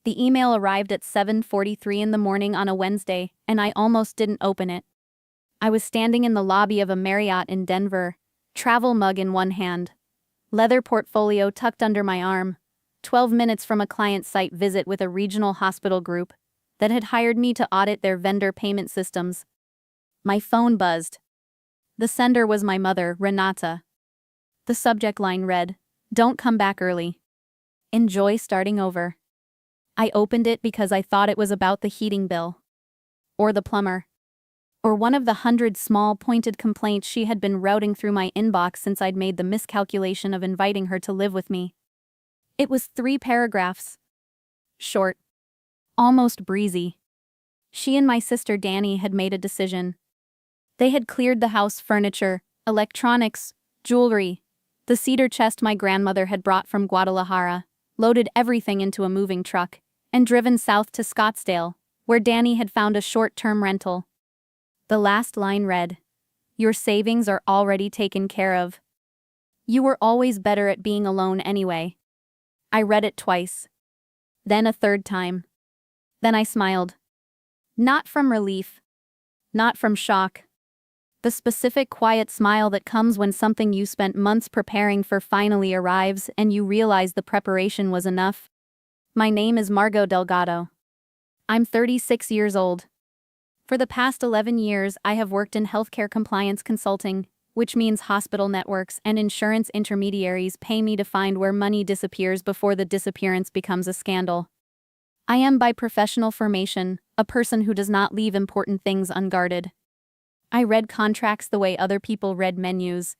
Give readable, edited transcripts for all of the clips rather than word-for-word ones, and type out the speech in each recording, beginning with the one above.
The email arrived at 7:43 in the morning on a Wednesday, and I almost didn't open it. I was standing in the lobby of a Marriott in Denver, travel mug in one hand, leather portfolio tucked under my arm, 12 minutes from a client site visit with a regional hospital group that had hired me to audit their vendor payment systems. My phone buzzed. The sender was my mother, Renata. The subject line read, "Don't come back early. Enjoy starting over." I opened it because I thought it was about the heating bill. Or the plumber. Or one of the 100 small pointed complaints she had been routing through my inbox since I'd made the miscalculation of inviting her to live with me. It was 3 paragraphs. Short. Almost breezy. She and my sister Danny had made a decision. They had cleared the house furniture, electronics, jewelry, the cedar chest my grandmother had brought from Guadalajara, loaded everything into a moving truck, and driven south to Scottsdale, where Danny had found a short-term rental. The last line read, "Your savings are already taken care of. You were always better at being alone anyway." I read it twice. Then a third time. Then I smiled. Not from relief. Not from shock. The specific quiet smile that comes when something you spent months preparing for finally arrives and you realize the preparation was enough. My name is Margot Delgado. I'm 36 years old. For the past 11 years, I have worked in healthcare compliance consulting, which means hospital networks and insurance intermediaries pay me to find where money disappears before the disappearance becomes a scandal. I am by professional formation a person who does not leave important things unguarded. I read contracts the way other people read menus.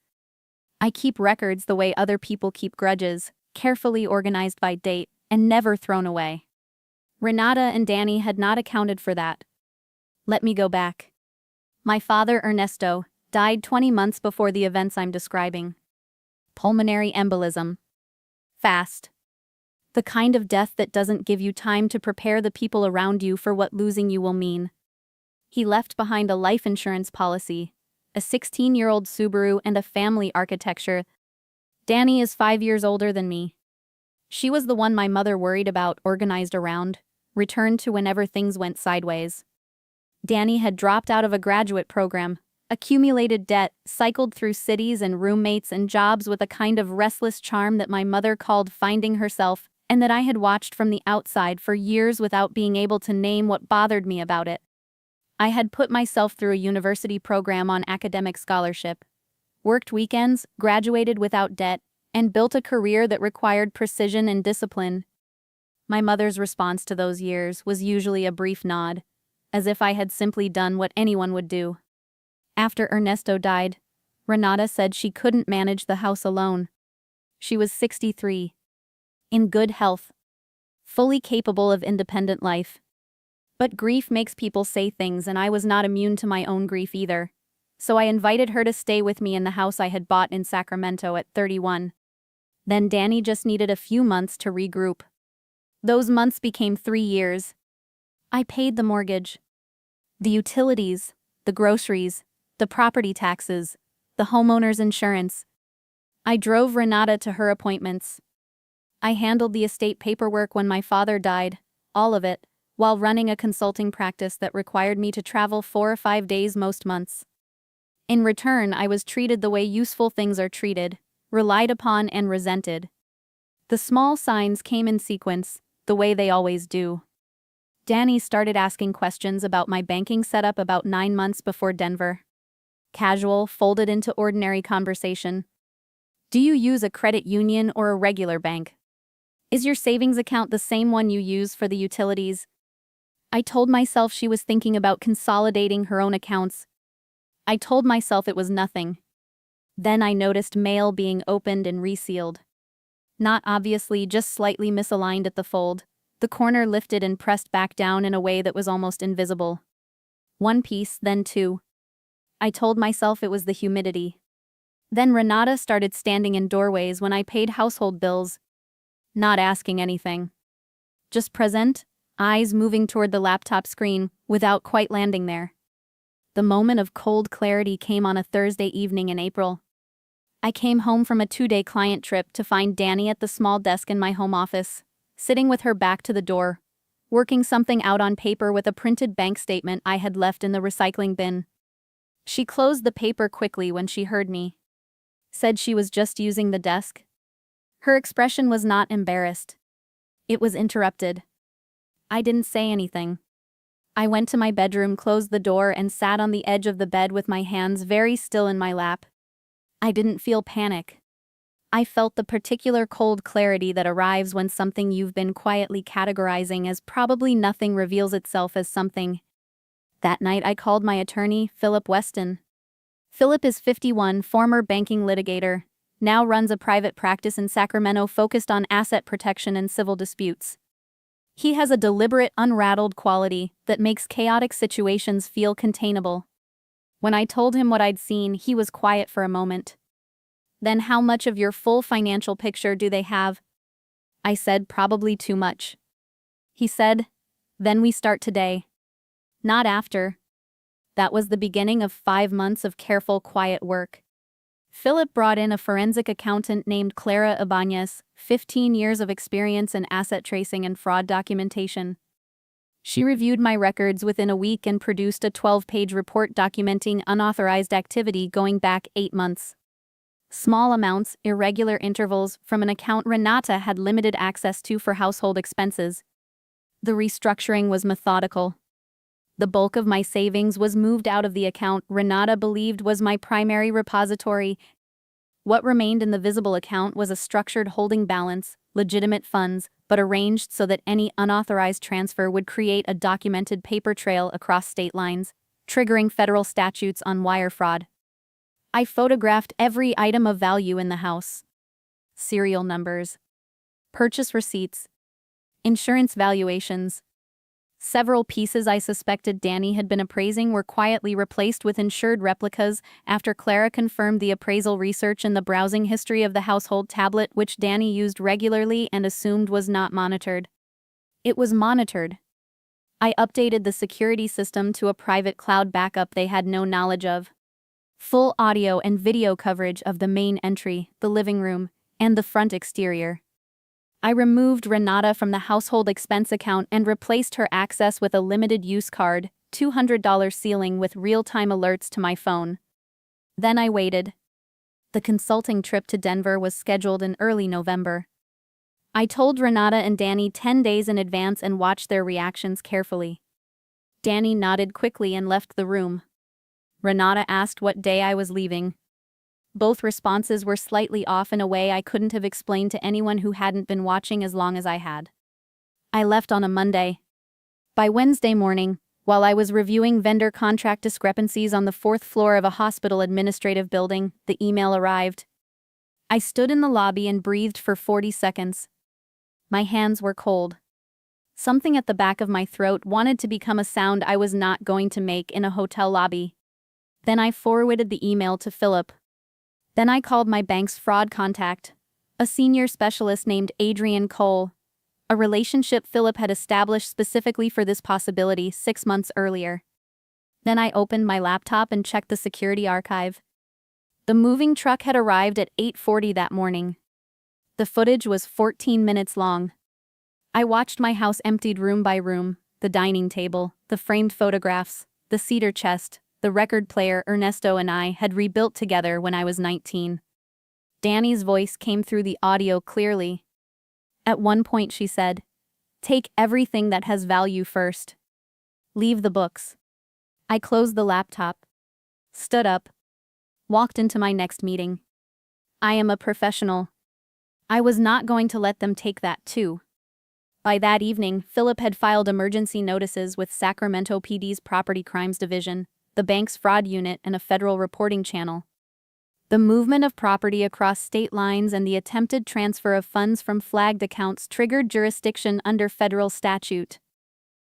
I keep records the way other people keep grudges, carefully organized by date, and never thrown away. Renata and Danny had not accounted for that. Let me go back. My father, Ernesto, died 20 months before the events I'm describing. Pulmonary embolism. Fast. The kind of death that doesn't give you time to prepare the people around you for what losing you will mean. He left behind a life insurance policy, a 16-year-old Subaru, and a family architecture. Danny is 5 years older than me. She was the one my mother worried about, organized around, returned to whenever things went sideways. Danny had dropped out of a graduate program, accumulated debt, cycled through cities and roommates and jobs with a kind of restless charm that my mother called finding herself, and that I had watched from the outside for years without being able to name what bothered me about it. I had put myself through a university program on academic scholarship, worked weekends, graduated without debt, and built a career that required precision and discipline. My mother's response to those years was usually a brief nod, as if I had simply done what anyone would do. After Ernesto died, Renata said she couldn't manage the house alone. She was 63, in good health, fully capable of independent life. But grief makes people say things, and I was not immune to my own grief either. So I invited her to stay with me in the house I had bought in Sacramento at 31. Then Danny just needed a few months to regroup. Those months became 3 years. I paid the mortgage, the utilities, the groceries, the property taxes, the homeowner's insurance. I drove Renata to her appointments. I handled the estate paperwork when my father died, all of it, while running a consulting practice that required me to travel 4 or 5 days most months. In return, I was treated the way useful things are treated, relied upon and resented. The small signs came in sequence, the way they always do. Danny started asking questions about my banking setup about 9 months before Denver. Casual, folded into ordinary conversation. Do you use a credit union or a regular bank? Is your savings account the same one you use for the utilities? I told myself she was thinking about consolidating her own accounts. I told myself it was nothing. Then I noticed mail being opened and resealed. Not obviously, just slightly misaligned at the fold, the corner lifted and pressed back down in a way that was almost invisible. 1 piece, then 2. I told myself it was the humidity. Then Renata started standing in doorways when I paid household bills. Not asking anything. Just present, eyes moving toward the laptop screen, without quite landing there. The moment of cold clarity came on a Thursday evening in April. I came home from a 2-day client trip to find Danny at the small desk in my home office, sitting with her back to the door, working something out on paper with a printed bank statement I had left in the recycling bin. She closed the paper quickly when she heard me. Said she was just using the desk. Her expression was not embarrassed. It was interrupted. I didn't say anything. I went to my bedroom, closed the door, and sat on the edge of the bed with my hands very still in my lap. I didn't feel panic. I felt the particular cold clarity that arrives when something you've been quietly categorizing as probably nothing reveals itself as something. That night I called my attorney, Philip Weston. Philip is 51, former banking litigator, now runs a private practice in Sacramento focused on asset protection and civil disputes. He has a deliberate, unrattled quality that makes chaotic situations feel containable. When I told him what I'd seen, he was quiet for a moment. Then how much of your full financial picture do they have? I said, probably too much. He said, then we start today. Not after. That was the beginning of 5 months of careful, quiet work. Philip brought in a forensic accountant named Clara Ibanez, 15 years of experience in asset tracing and fraud documentation. She reviewed my records within a week and produced a 12-page report documenting unauthorized activity going back 8 months. Small amounts, irregular intervals, from an account Renata had limited access to for household expenses. The restructuring was methodical. The bulk of my savings was moved out of the account Renata believed was my primary repository. What remained in the visible account was a structured holding balance, legitimate funds, but arranged so that any unauthorized transfer would create a documented paper trail across state lines, triggering federal statutes on wire fraud. I photographed every item of value in the house. Serial numbers, purchase receipts, insurance valuations. Several pieces I suspected Danny had been appraising were quietly replaced with insured replicas after Clara confirmed the appraisal research in the browsing history of the household tablet which Danny used regularly and assumed was not monitored. It was monitored. I updated the security system to a private cloud backup they had no knowledge of. Full audio and video coverage of the main entry, the living room, and the front exterior. I removed Renata from the household expense account and replaced her access with a limited use card, $200 ceiling with real-time alerts to my phone. Then I waited. The consulting trip to Denver was scheduled in early November. I told Renata and Danny 10 days in advance and watched their reactions carefully. Danny nodded quickly and left the room. Renata asked what day I was leaving. Both responses were slightly off in a way I couldn't have explained to anyone who hadn't been watching as long as I had. I left on a Monday. By Wednesday morning, while I was reviewing vendor contract discrepancies on the 4th floor of a hospital administrative building, the email arrived. I stood in the lobby and breathed for 40 seconds. My hands were cold. Something at the back of my throat wanted to become a sound I was not going to make in a hotel lobby. Then I forwarded the email to Philip. Then I called my bank's fraud contact, a senior specialist named Adrian Cole, a relationship Philip had established specifically for this possibility 6 months earlier. Then I opened my laptop and checked the security archive. The moving truck had arrived at 8:40 that morning. The footage was 14 minutes long. I watched my house emptied room by room, the dining table, the framed photographs, the cedar chest, the record player Ernesto and I had rebuilt together when I was 19. Danny's voice came through the audio clearly. At one point she said, "Take everything that has value first. Leave the books." I closed the laptop, stood up, walked into my next meeting. I am a professional. I was not going to let them take that too. By that evening, Philip had filed emergency notices with Sacramento PD's Property Crimes Division, the bank's fraud unit, and a federal reporting channel. The movement of property across state lines and the attempted transfer of funds from flagged accounts triggered jurisdiction under federal statute.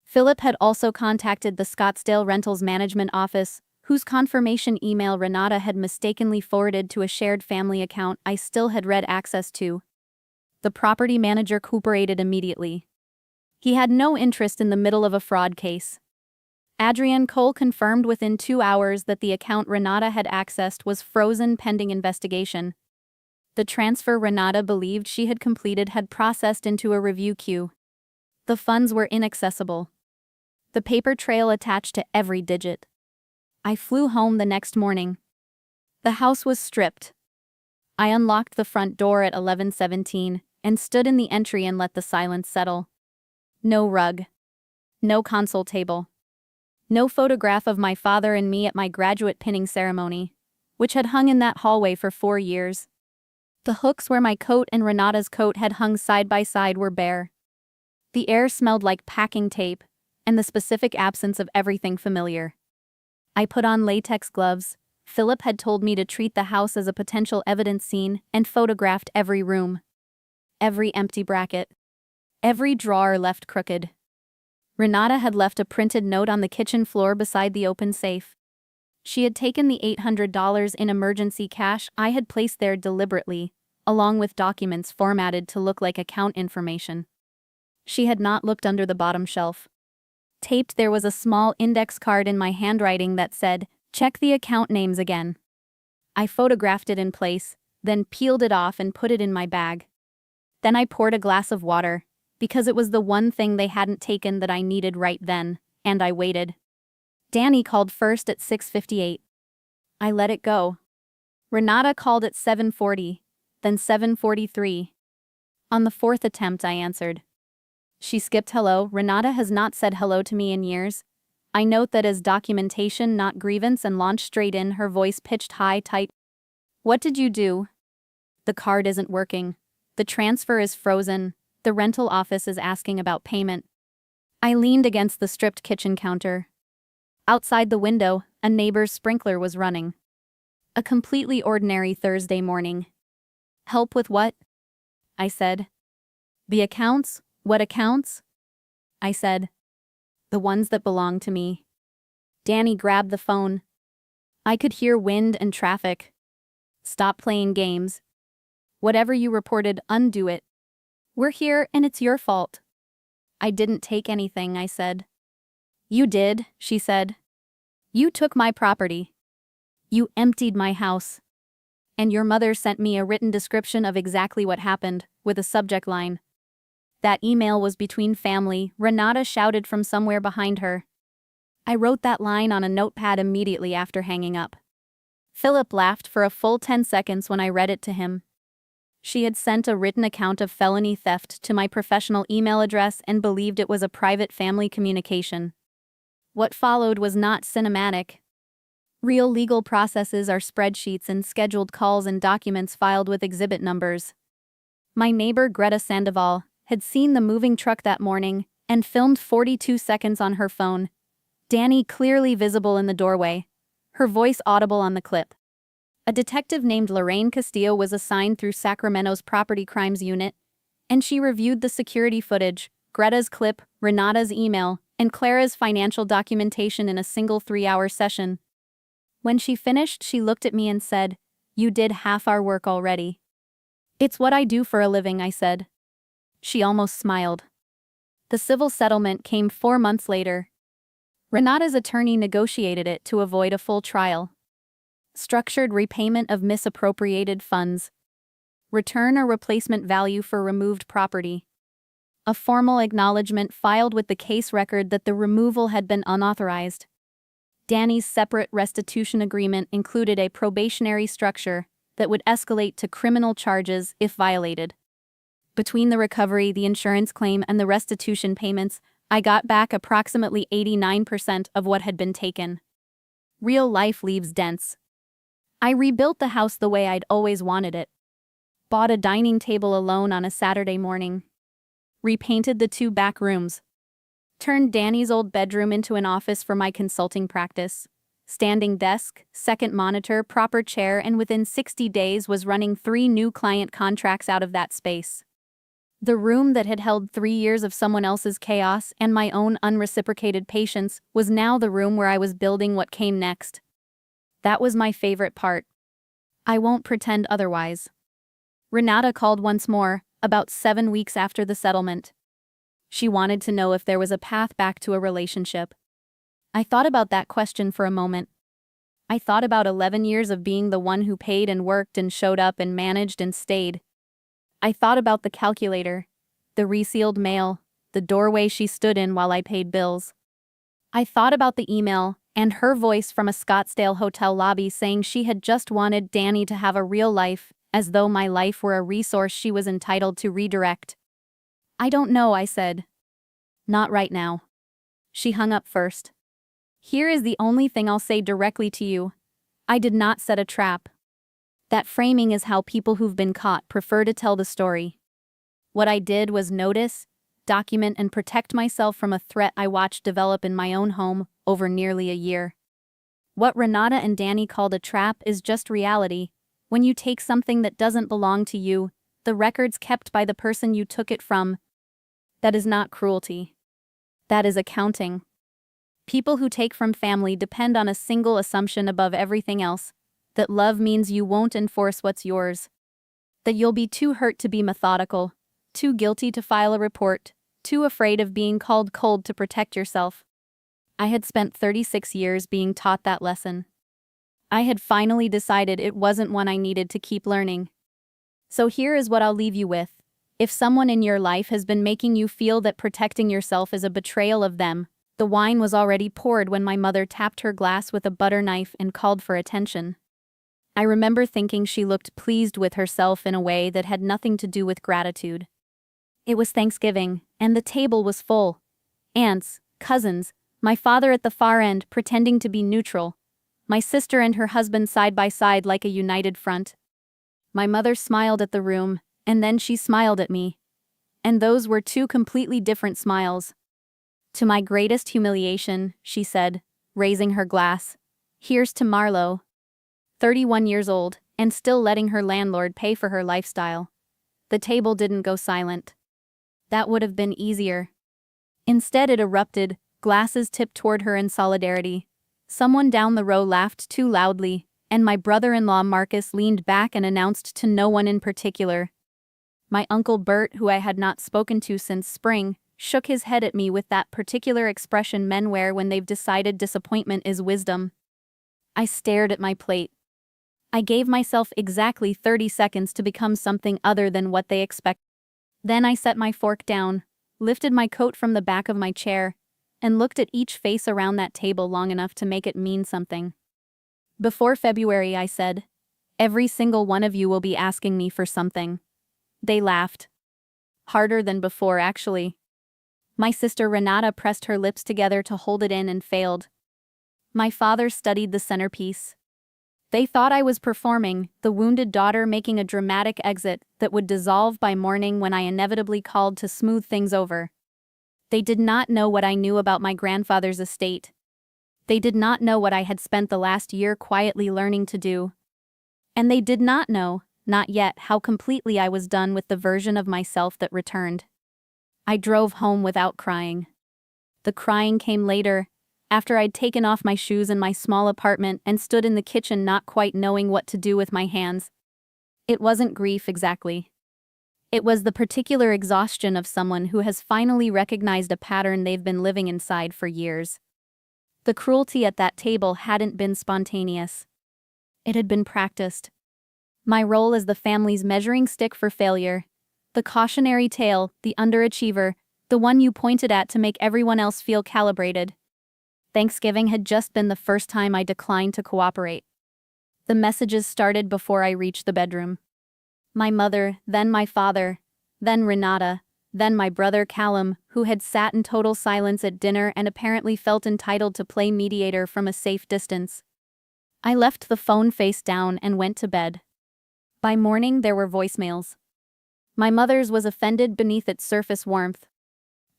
Philip had also contacted the Scottsdale Rentals Management Office, whose confirmation email Renata had mistakenly forwarded to a shared family account I still had read access to. The property manager cooperated immediately. He had no interest in the middle of a fraud case. Adrian Cole confirmed within 2 hours that the account Renata had accessed was frozen pending investigation. The transfer Renata believed she had completed had processed into a review queue. The funds were inaccessible. The paper trail attached to every digit. I flew home the next morning. The house was stripped. I unlocked the front door at 11:17 and stood in the entry and let the silence settle. No rug. No console table. No photograph of my father and me at my graduate pinning ceremony, which had hung in that hallway for 4 years. The hooks where my coat and Renata's coat had hung side by side were bare. The air smelled like packing tape, and the specific absence of everything familiar. I put on latex gloves. Philip had told me to treat the house as a potential evidence scene and photographed every room. Every empty bracket. Every drawer left crooked. Renata had left a printed note on the kitchen floor beside the open safe. She had taken the $800 in emergency cash I had placed there deliberately, along with documents formatted to look like account information. She had not looked under the bottom shelf. Taped there was a small index card in my handwriting that said, "Check the account names again." I photographed it in place, then peeled it off and put it in my bag. Then I poured a glass of water, because it was the one thing they hadn't taken that I needed right then, and I waited. Danny called first at 6:58. I let it go. Renata called at 7:40, then 7:43. On the fourth attempt I answered. She skipped hello. Renata has not said hello to me in years. I note that as documentation, not grievance, and launched straight in, her voice pitched high, tight. What did you do? The card isn't working. The transfer is frozen. The rental office is asking about payment. I leaned against the stripped kitchen counter. Outside the window, a neighbor's sprinkler was running. A completely ordinary Thursday morning. Help with what? I said. The accounts? What accounts? I said. The ones that belong to me. Danny grabbed the phone. I could hear wind and traffic. Stop playing games. Whatever you reported, undo it. We're here and it's your fault. I didn't take anything, I said. You did, she said. You took my property. You emptied my house. And your mother sent me a written description of exactly what happened, with a subject line. That email was between family, Renata shouted from somewhere behind her. I wrote that line on a notepad immediately after hanging up. Philip laughed for a full 10 seconds when I read it to him. She had sent a written account of felony theft to my professional email address and believed it was a private family communication. What followed was not cinematic. Real legal processes are spreadsheets and scheduled calls and documents filed with exhibit numbers. My neighbor Greta Sandoval had seen the moving truck that morning and filmed 42 seconds on her phone. Danny clearly visible in the doorway, her voice audible on the clip. A detective named Lorraine Castillo was assigned through Sacramento's Property Crimes Unit, and she reviewed the security footage, Greta's clip, Renata's email, and Clara's financial documentation in a single 3-hour session. When she finished, she looked at me and said, "You did half our work already." "It's what I do for a living," I said. She almost smiled. The civil settlement came 4 months later. Renata's attorney negotiated it to avoid a full trial. Structured repayment of misappropriated funds. Return or replacement value for removed property. A formal acknowledgement filed with the case record that the removal had been unauthorized. Danny's separate restitution agreement included a probationary structure that would escalate to criminal charges if violated. Between the recovery, the insurance claim, and the restitution payments, I got back approximately 89% of what had been taken. Real life leaves dents. I rebuilt the house the way I'd always wanted it. Bought a dining table alone on a Saturday morning. Repainted the 2 back rooms. Turned Danny's old bedroom into an office for my consulting practice. Standing desk, second monitor, proper chair, and within 60 days was running 3 new client contracts out of that space. The room that had held 3 years of someone else's chaos and my own unreciprocated patience was now the room where I was building what came next. That was my favorite part. I won't pretend otherwise. Renata called once more, about 7 weeks after the settlement. She wanted to know if there was a path back to a relationship. I thought about that question for a moment. I thought about 11 years of being the one who paid and worked and showed up and managed and stayed. I thought about the calculator, the resealed mail, the the doorway she stood in while I paid bills. I thought about the email, and her voice from a Scottsdale hotel lobby saying she had just wanted Danny to have a real life, as though my life were a resource she was entitled to redirect. "I don't know," I said. "Not right now." She hung up first. "Here is the only thing I'll say directly to you. I did not set a trap. That framing is how people who've been caught prefer to tell the story. What I did was notice, document, and protect myself from a threat I watched develop in my own home over nearly a year. What Renata and Danny called a trap is just reality. When you take something that doesn't belong to you, the records kept by the person you took it from, that is not cruelty. That is accounting. People who take from family depend on a single assumption above everything else, that love means you won't enforce what's yours. That you'll be too hurt to be methodical, too guilty to file a report, too afraid of being called cold to protect yourself. I had spent 36 years being taught that lesson. I had finally decided it wasn't one I needed to keep learning. So here is what I'll leave you with. If someone in your life has been making you feel that protecting yourself is a betrayal of them, the wine was already poured when my mother tapped her glass with a butter knife and called for attention. I remember thinking she looked pleased with herself in a way that had nothing to do with gratitude. It was Thanksgiving, and the table was full. Aunts, cousins, my father at the far end pretending to be neutral, my sister and her husband side by side like a united front. My mother smiled at the room, and then she smiled at me. And those were two completely different smiles. "To my greatest humiliation," she said, raising her glass, "here's to Marlo." 31 years old, and still letting her landlord pay for her lifestyle. The table didn't go silent. That would have been easier. Instead it erupted, glasses tipped toward her in solidarity. Someone down the row laughed too loudly, and my brother-in-law Marcus leaned back and announced to no one in particular. My uncle Bert, who I had not spoken to since spring, shook his head at me with that particular expression men wear when they've decided disappointment is wisdom. I stared at my plate. I gave myself exactly 30 seconds to become something other than what they expect. Then I set my fork down, lifted my coat from the back of my chair, and looked at each face around that table long enough to make it mean something. "Before February," I said, "every single one of you will be asking me for something." They laughed. Harder than before, actually. My sister Renata pressed her lips together to hold it in and failed. My father studied the centerpiece. They thought I was performing, the wounded daughter making a dramatic exit that would dissolve by morning when I inevitably called to smooth things over. They did not know what I knew about my grandfather's estate. They did not know what I had spent the last year quietly learning to do. And they did not know, not yet, how completely I was done with the version of myself that returned. I drove home without crying. The crying came later, after I'd taken off my shoes in my small apartment and stood in the kitchen not quite knowing what to do with my hands. It wasn't grief exactly. It was the particular exhaustion of someone who has finally recognized a pattern they've been living inside for years. The cruelty at that table hadn't been spontaneous. It had been practiced. My role as the family's measuring stick for failure, the cautionary tale, the underachiever, the one you pointed at to make everyone else feel calibrated. Thanksgiving had just been the first time I declined to cooperate. The messages started before I reached the bedroom. My mother, then my father, then Renata, then my brother Callum, who had sat in total silence at dinner and apparently felt entitled to play mediator from a safe distance. I left the phone face down and went to bed. By morning there were voicemails. My mother's was offended beneath its surface warmth.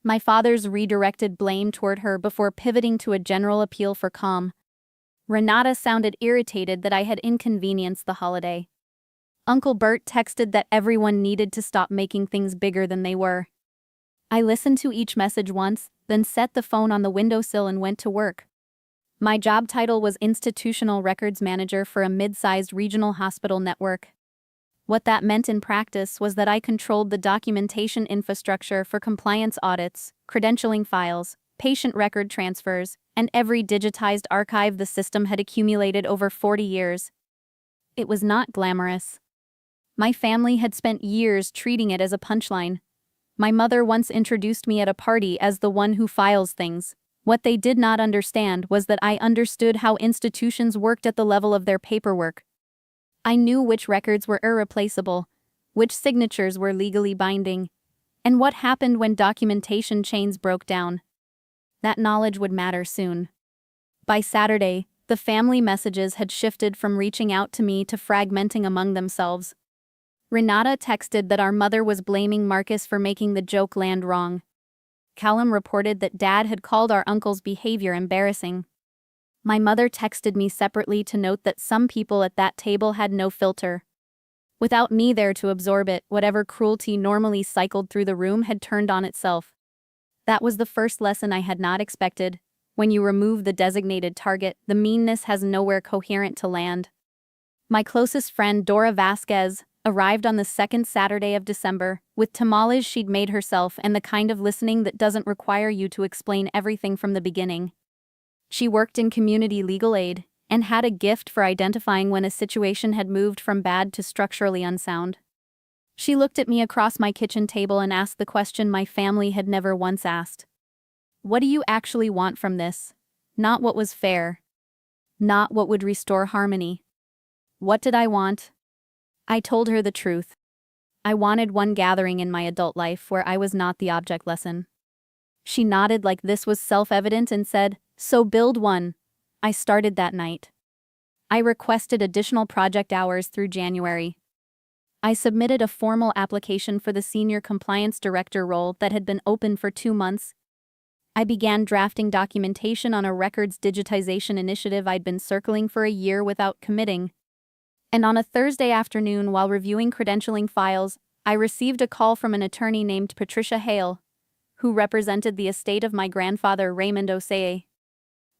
My father's redirected blame toward her before pivoting to a general appeal for calm. Renata sounded irritated that I had inconvenienced the holiday. Uncle Bert texted that everyone needed to stop making things bigger than they were. I listened to each message once, then set the phone on the windowsill and went to work. My job title was Institutional Records Manager for a mid-sized regional hospital network. What that meant in practice was that I controlled the documentation infrastructure for compliance audits, credentialing files, patient record transfers, and every digitized archive the system had accumulated over 40 years. It was not glamorous. My family had spent years treating it as a punchline. My mother once introduced me at a party as the one who files things. What they did not understand was that I understood how institutions worked at the level of their paperwork. I knew which records were irreplaceable, which signatures were legally binding, and what happened when documentation chains broke down. That knowledge would matter soon. By Saturday, the family messages had shifted from reaching out to me to fragmenting among themselves. Renata texted that our mother was blaming Marcus for making the joke land wrong. Callum reported that Dad had called our uncle's behavior embarrassing. My mother texted me separately to note that some people at that table had no filter. Without me there to absorb it, whatever cruelty normally cycled through the room had turned on itself. That was the first lesson I had not expected. When you remove the designated target, the meanness has nowhere coherent to land. My closest friend, Dora Vasquez, arrived on the second Saturday of December, with tamales she'd made herself and the kind of listening that doesn't require you to explain everything from the beginning. She worked in community legal aid, and had a gift for identifying when a situation had moved from bad to structurally unsound. She looked at me across my kitchen table and asked the question my family had never once asked. What do you actually want from this? Not what was fair. Not what would restore harmony. What did I want? I told her the truth. I wanted one gathering in my adult life where I was not the object lesson. She nodded like this was self-evident and said, "So build one." I started that night. I requested additional project hours through January. I submitted a formal application for the senior compliance director role that had been open for 2 months. I began drafting documentation on a records digitization initiative I'd been circling for a year without committing. And on a Thursday afternoon while reviewing credentialing files, I received a call from an attorney named Patricia Hale, who represented the estate of my grandfather Raymond Osei.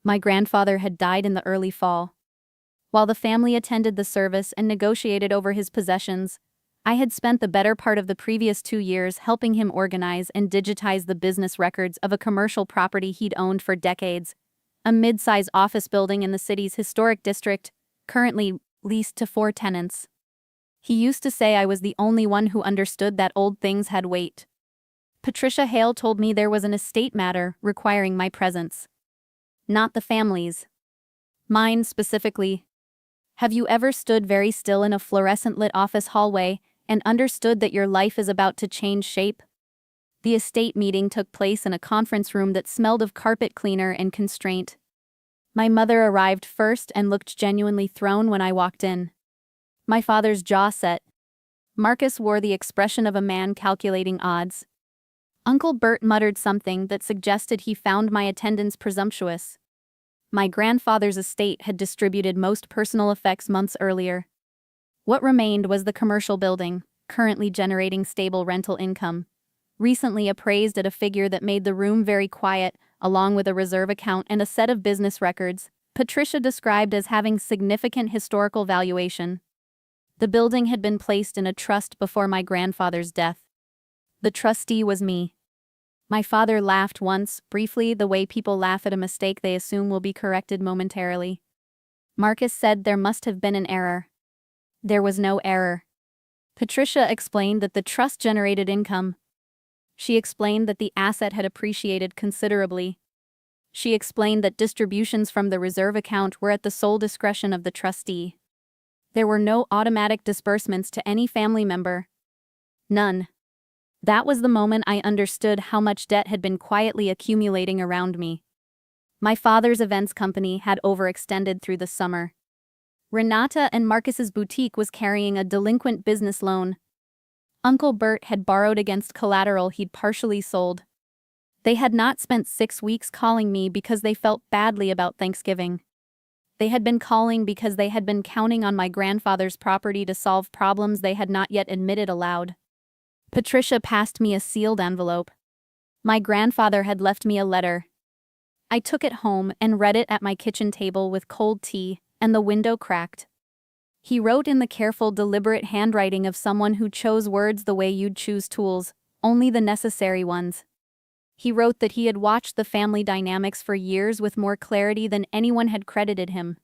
My grandfather had died in the early fall. While the family attended the service and negotiated over his possessions, I had spent the better part of the previous 2 years helping him organize and digitize the business records of a commercial property he'd owned for decades, a mid-size office building in the city's historic district, currently leased to 4 tenants. He used to say I was the only one who understood that old things had weight. Patricia Hale told me there was an estate matter requiring my presence. Not the family's. Mine specifically. Have you ever stood very still in a fluorescent-lit office hallway and understood that your life is about to change shape? The estate meeting took place in a conference room that smelled of carpet cleaner and constraint. My mother arrived first and looked genuinely thrown when I walked in. My father's jaw set. Marcus wore the expression of a man calculating odds. Uncle Bert muttered something that suggested he found my attendance presumptuous. My grandfather's estate had distributed most personal effects months earlier. What remained was the commercial building, currently generating stable rental income. Recently appraised at a figure that made the room very quiet, along with a reserve account and a set of business records, Patricia described as having significant historical valuation. The building had been placed in a trust before my grandfather's death. The trustee was me. My father laughed once, briefly, the way people laugh at a mistake they assume will be corrected momentarily. Marcus said there must have been an error. There was no error. Patricia explained that the trust generated income. She explained that the asset had appreciated considerably. She explained that distributions from the reserve account were at the sole discretion of the trustee. There were no automatic disbursements to any family member. None. That was the moment I understood how much debt had been quietly accumulating around me. My father's events company had overextended through the summer. Renata and Marcus's boutique was carrying a delinquent business loan. Uncle Bert had borrowed against collateral he'd partially sold. They had not spent 6 weeks calling me because they felt badly about Thanksgiving. They had been calling because they had been counting on my grandfather's property to solve problems they had not yet admitted aloud. Patricia passed me a sealed envelope. My grandfather had left me a letter. I took it home and read it at my kitchen table with cold tea, and the window cracked. He wrote in the careful, deliberate handwriting of someone who chose words the way you'd choose tools, only the necessary ones. He wrote that he had watched the family dynamics for years with more clarity than anyone had credited him.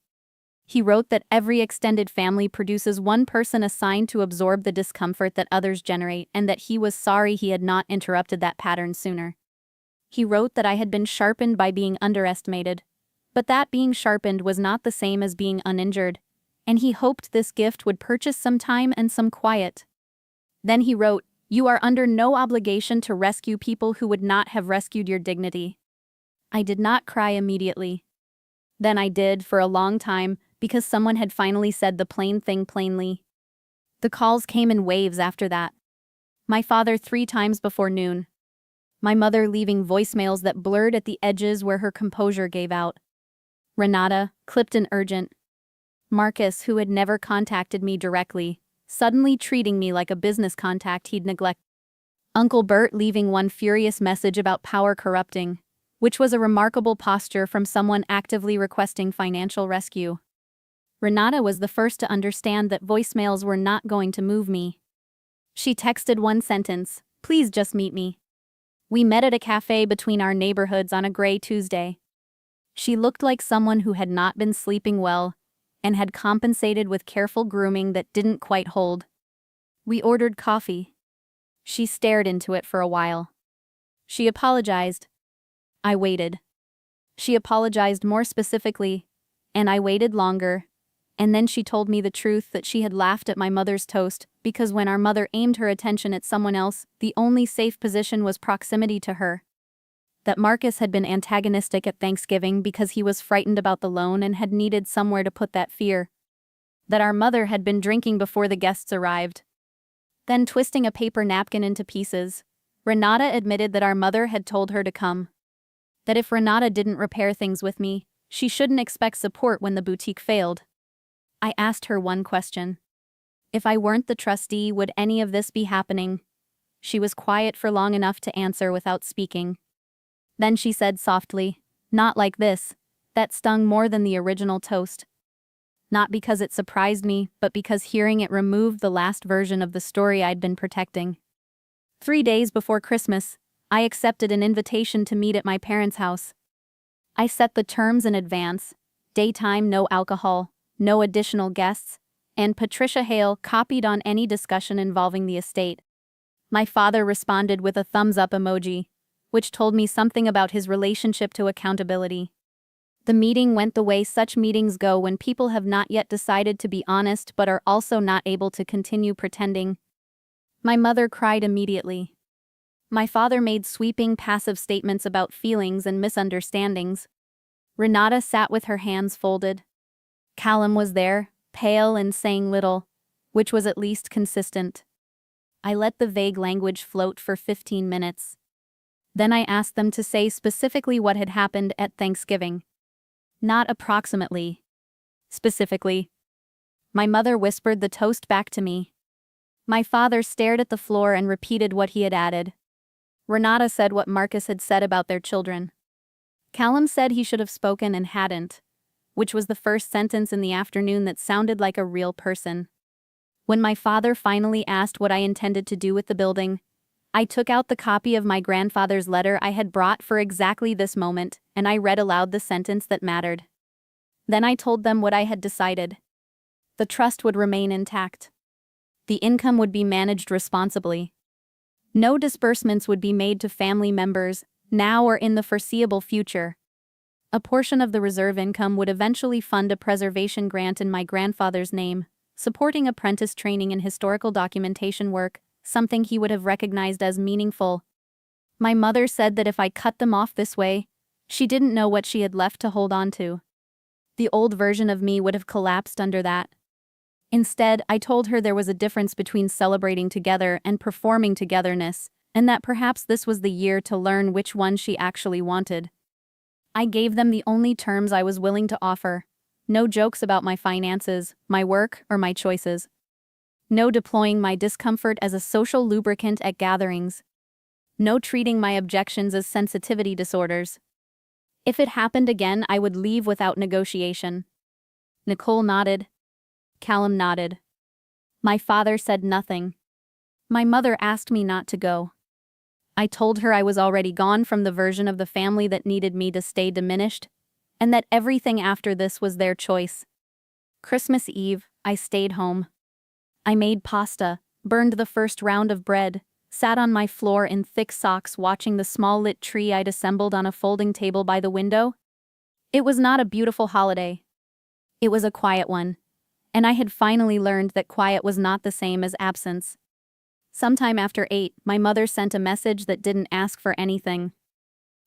He wrote that every extended family produces one person assigned to absorb the discomfort that others generate and that he was sorry he had not interrupted that pattern sooner. He wrote that I had been sharpened by being underestimated, but that being sharpened was not the same as being uninjured, and he hoped this gift would purchase some time and some quiet. Then he wrote, "You are under no obligation to rescue people who would not have rescued your dignity." I did not cry immediately. Then I did for a long time, because someone had finally said the plain thing plainly. The calls came in waves after that. My father 3 times before noon. My mother leaving voicemails that blurred at the edges where her composure gave out. Renata, clipped and urgent. Marcus, who had never contacted me directly, suddenly treating me like a business contact he'd neglect. Uncle Bert leaving one furious message about power corrupting, which was a remarkable posture from someone actively requesting financial rescue. Renata was the first to understand that voicemails were not going to move me. She texted one sentence, "Please just meet me." We met at a cafe between our neighborhoods on a gray Tuesday. She looked like someone who had not been sleeping well and had compensated with careful grooming that didn't quite hold. We ordered coffee. She stared into it for a while. She apologized. I waited. She apologized more specifically, and I waited longer, and then she told me the truth that she had laughed at my mother's toast because when our mother aimed her attention at someone else, the only safe position was proximity to her. That Marcus had been antagonistic at Thanksgiving because he was frightened about the loan and had needed somewhere to put that fear. That our mother had been drinking before the guests arrived. Then twisting a paper napkin into pieces, Renata admitted that our mother had told her to come. That if Renata didn't repair things with me, she shouldn't expect support when the boutique failed. I asked her one question. If I weren't the trustee, would any of this be happening? She was quiet for long enough to answer without speaking. Then she said softly, "Not like this." That stung more than the original toast. Not because it surprised me, but because hearing it removed the last version of the story I'd been protecting. 3 days before Christmas, I accepted an invitation to meet at my parents' house. I set the terms in advance: daytime, no alcohol, no additional guests, and Patricia Hale copied on any discussion involving the estate. My father responded with a thumbs-up emoji, which told me something about his relationship to accountability. The meeting went the way such meetings go when people have not yet decided to be honest but are also not able to continue pretending. My mother cried immediately. My father made sweeping, passive statements about feelings and misunderstandings. Renata sat with her hands folded. Callum was there, pale and saying little, which was at least consistent. I let the vague language float for 15 minutes. Then I asked them to say specifically what had happened at Thanksgiving. Not approximately. Specifically. My mother whispered the toast back to me. My father stared at the floor and repeated what he had added. Renata said what Marcus had said about their children. Callum said he should have spoken and hadn't, which was the first sentence in the afternoon that sounded like a real person. When my father finally asked what I intended to do with the building, I took out the copy of my grandfather's letter I had brought for exactly this moment, and I read aloud the sentence that mattered. Then I told them what I had decided. The trust would remain intact. The income would be managed responsibly. No disbursements would be made to family members, now or in the foreseeable future. A portion of the reserve income would eventually fund a preservation grant in my grandfather's name, supporting apprentice training in historical documentation work, something he would have recognized as meaningful. My mother said that if I cut them off this way, she didn't know what she had left to hold on to. The old version of me would have collapsed under that. Instead, I told her there was a difference between celebrating together and performing togetherness, and that perhaps this was the year to learn which one she actually wanted. I gave them the only terms I was willing to offer. No jokes about my finances, my work, or my choices. No deploying my discomfort as a social lubricant at gatherings. No treating my objections as sensitivity disorders. If it happened again, I would leave without negotiation. Nicole nodded. Callum nodded. My father said nothing. My mother asked me not to go. I told her I was already gone from the version of the family that needed me to stay diminished, and that everything after this was their choice. Christmas Eve, I stayed home. I made pasta, burned the first round of bread, sat on my floor in thick socks watching the small lit tree I'd assembled on a folding table by the window. It was not a beautiful holiday. It was a quiet one, and I had finally learned that quiet was not the same as absence. Sometime after 8, my mother sent a message that didn't ask for anything.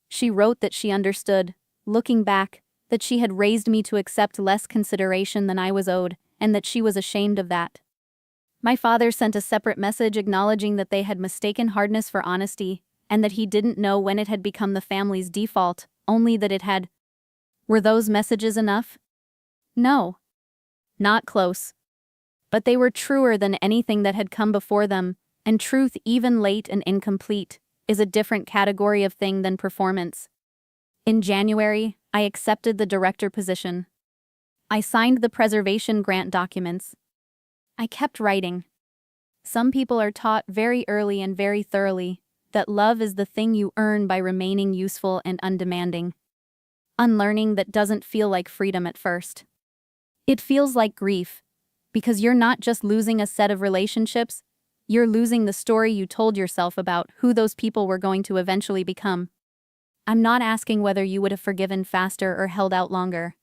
She wrote that she understood, looking back, that she had raised me to accept less consideration than I was owed, and that she was ashamed of that. My father sent a separate message acknowledging that they had mistaken hardness for honesty, and that he didn't know when it had become the family's default, only that it had. Were those messages enough? No. Not close. But they were truer than anything that had come before them, and truth, even late and incomplete, is a different category of thing than performance. In January, I accepted the director position. I signed the preservation grant documents. I kept writing. Some people are taught very early and very thoroughly that love is the thing you earn by remaining useful and undemanding. Unlearning that doesn't feel like freedom at first. It feels like grief, because you're not just losing a set of relationships, you're losing the story you told yourself about who those people were going to eventually become. I'm not asking whether you would have forgiven faster or held out longer.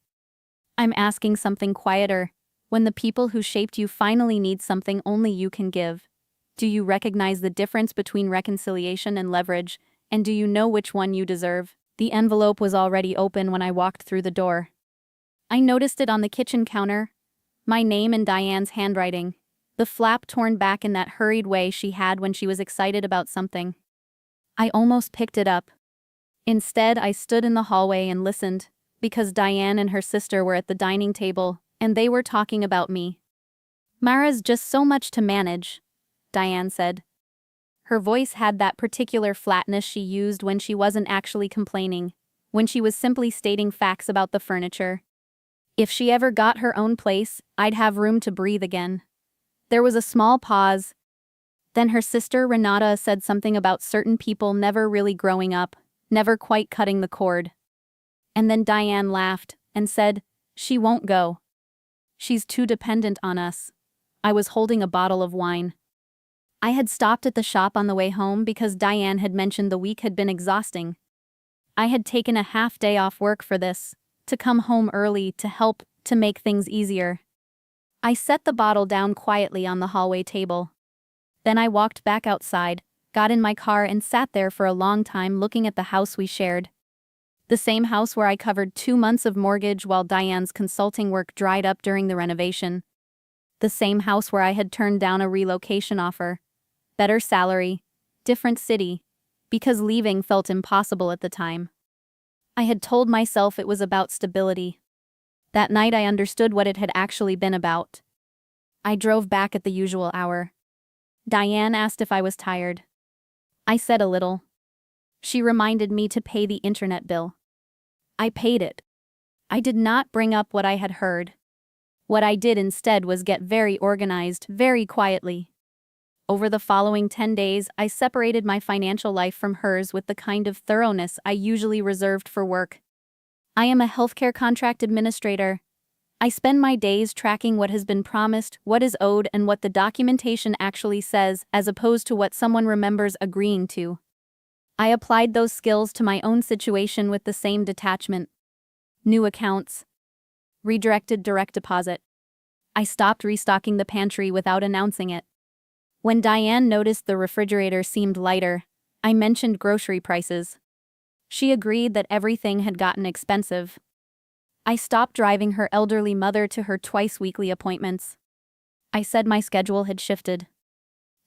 I'm asking something quieter. When the people who shaped you finally need something only you can give, do you recognize the difference between reconciliation and leverage, and do you know which one you deserve? The envelope was already open when I walked through the door. I noticed it on the kitchen counter. My name in Diane's handwriting, the flap torn back in that hurried way she had when she was excited about something. I almost picked it up. Instead, I stood in the hallway and listened, because Diane and her sister were at the dining table, and they were talking about me. "Mara's just so much to manage," Diane said. Her voice had that particular flatness she used when she wasn't actually complaining, when she was simply stating facts about the furniture. If she ever got her own place, I'd have room to breathe again. There was a small pause. Then her sister Renata said something about certain people never really growing up, never quite cutting the cord. And then Diane laughed and said, "She won't go. She's too dependent on us." I was holding a bottle of wine. I had stopped at the shop on the way home because Diane had mentioned the week had been exhausting. I had taken a half day off work for this, to come home early to help to make things easier. I set the bottle down quietly on the hallway table. Then I walked back outside, got in my car and sat there for a long time looking at the house we shared. The same house where I covered 2 months of mortgage while Diane's consulting work dried up during the renovation. The same house where I had turned down a relocation offer. Better salary, different city, because leaving felt impossible at the time. I had told myself it was about stability. That night I understood what it had actually been about. I drove back at the usual hour. Diane asked if I was tired. I said a little. She reminded me to pay the internet bill. I paid it. I did not bring up what I had heard. What I did instead was get very organized, very quietly. Over the following 10 days, I separated my financial life from hers with the kind of thoroughness I usually reserved for work. I am a healthcare contract administrator. I spend my days tracking what has been promised, what is owed, and what the documentation actually says, as opposed to what someone remembers agreeing to. I applied those skills to my own situation with the same detachment. New accounts. Redirected direct deposit. I stopped restocking the pantry without announcing it. When Diane noticed the refrigerator seemed lighter, I mentioned grocery prices. She agreed that everything had gotten expensive. I stopped driving her elderly mother to her twice-weekly appointments. I said my schedule had shifted.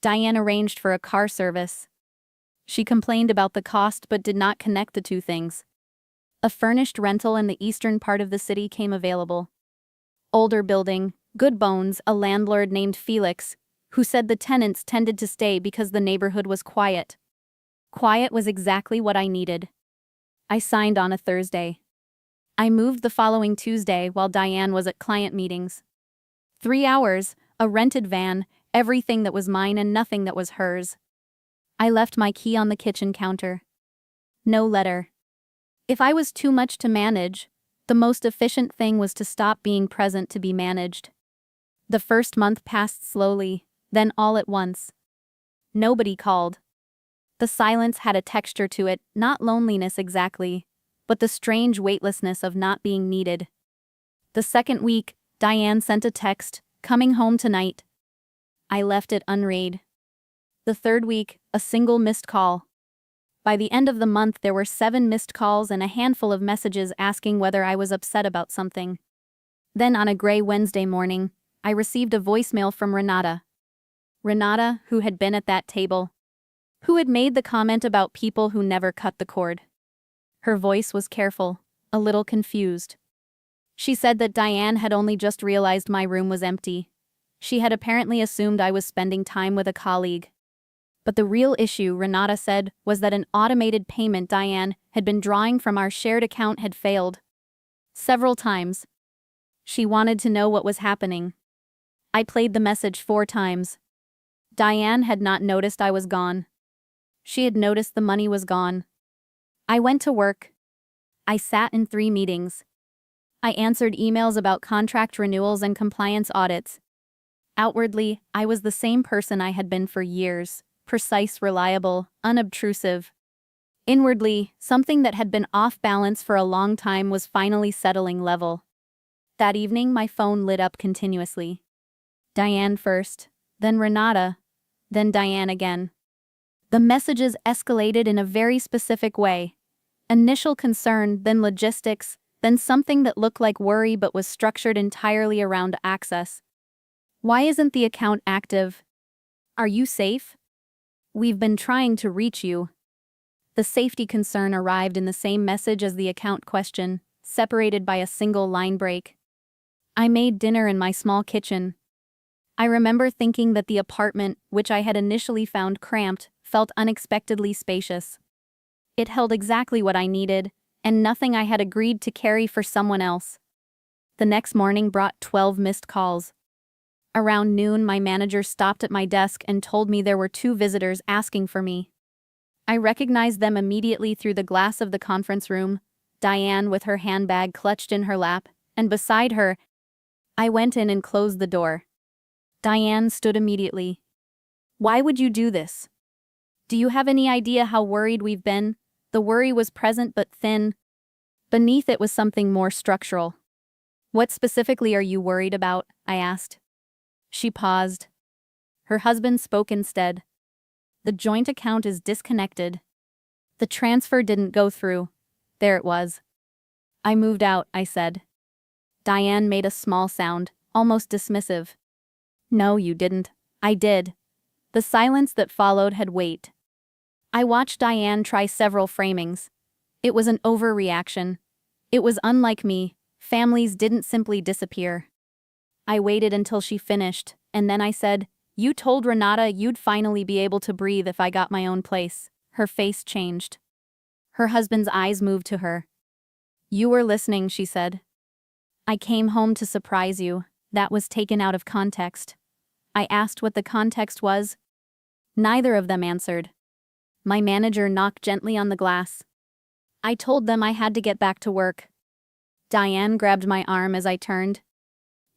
Diane arranged for a car service. She complained about the cost but did not connect the two things. A furnished rental in the eastern part of the city came available. Older building, good bones, a landlord named Felix, who said the tenants tended to stay because the neighborhood was quiet. Quiet was exactly what I needed. I signed on a Thursday. I moved the following Tuesday while Diane was at client meetings. 3 hours, a rented van, everything that was mine and nothing that was hers. I left my key on the kitchen counter. No letter. If I was too much to manage, The most efficient thing was to stop being present to be managed. The first month passed slowly, then all at once. Nobody called. The silence had a texture to it, not loneliness exactly, but the strange weightlessness of not being needed. The second week, Diane sent a text, "Coming home tonight." I left it unread. The third week, a single missed call. By the end of the month, there were 7 missed calls and a handful of messages asking whether I was upset about something. Then on a gray Wednesday morning, I received a voicemail from Renata. Renata, who had been at that table. Who had made the comment about people who never cut the cord. Her voice was careful, a little confused. She said that Diane had only just realized my room was empty. She had apparently assumed I was spending time with a colleague. But the real issue, Renata said, was that an automated payment Diane had been drawing from our shared account had failed. Several times. She wanted to know what was happening. I played the message 4 times. Diane had not noticed I was gone. She had noticed the money was gone. I went to work. I sat in 3 meetings. I answered emails about contract renewals and compliance audits. Outwardly, I was the same person I had been for years, precise, reliable, unobtrusive. Inwardly, something that had been off balance for a long time was finally settling level. That evening, my phone lit up continuously. Diane first, then Renata, then Diane again. The messages escalated in a very specific way. Initial concern, then logistics, then something that looked like worry but was structured entirely around access. Why isn't the account active? Are you safe? We've been trying to reach you. The safety concern arrived in the same message as the account question, separated by a single line break. I made dinner in my small kitchen. I remember thinking that the apartment, which I had initially found cramped, felt unexpectedly spacious. It held exactly what I needed, and nothing I had agreed to carry for someone else. The next morning brought 12 missed calls. Around noon, my manager stopped at my desk and told me there were 2 visitors asking for me. I recognized them immediately through the glass of the conference room, Diane with her handbag clutched in her lap, and beside her, I went in and closed the door. Diane stood immediately. "Why would you do this? Do you have any idea how worried we've been?" The worry was present but thin. Beneath it was something more structural. "What specifically are you worried about?" I asked. She paused. Her husband spoke instead. "The joint account is disconnected. The transfer didn't go through." There it was. "I moved out," I said. Diane made a small sound, almost dismissive. "No, you didn't." "I did." The silence that followed had weight. I watched Diane try several framings. It was an overreaction. It was unlike me. Families didn't simply disappear. I waited until she finished, and then I said, "You told Renata you'd finally be able to breathe if I got my own place." Her face changed. Her husband's eyes moved to her. "You were listening," she said. "I came home to surprise you." That was taken out of context. I asked what the context was. Neither of them answered. My manager knocked gently on the glass. I told them I had to get back to work. Diane grabbed my arm as I turned.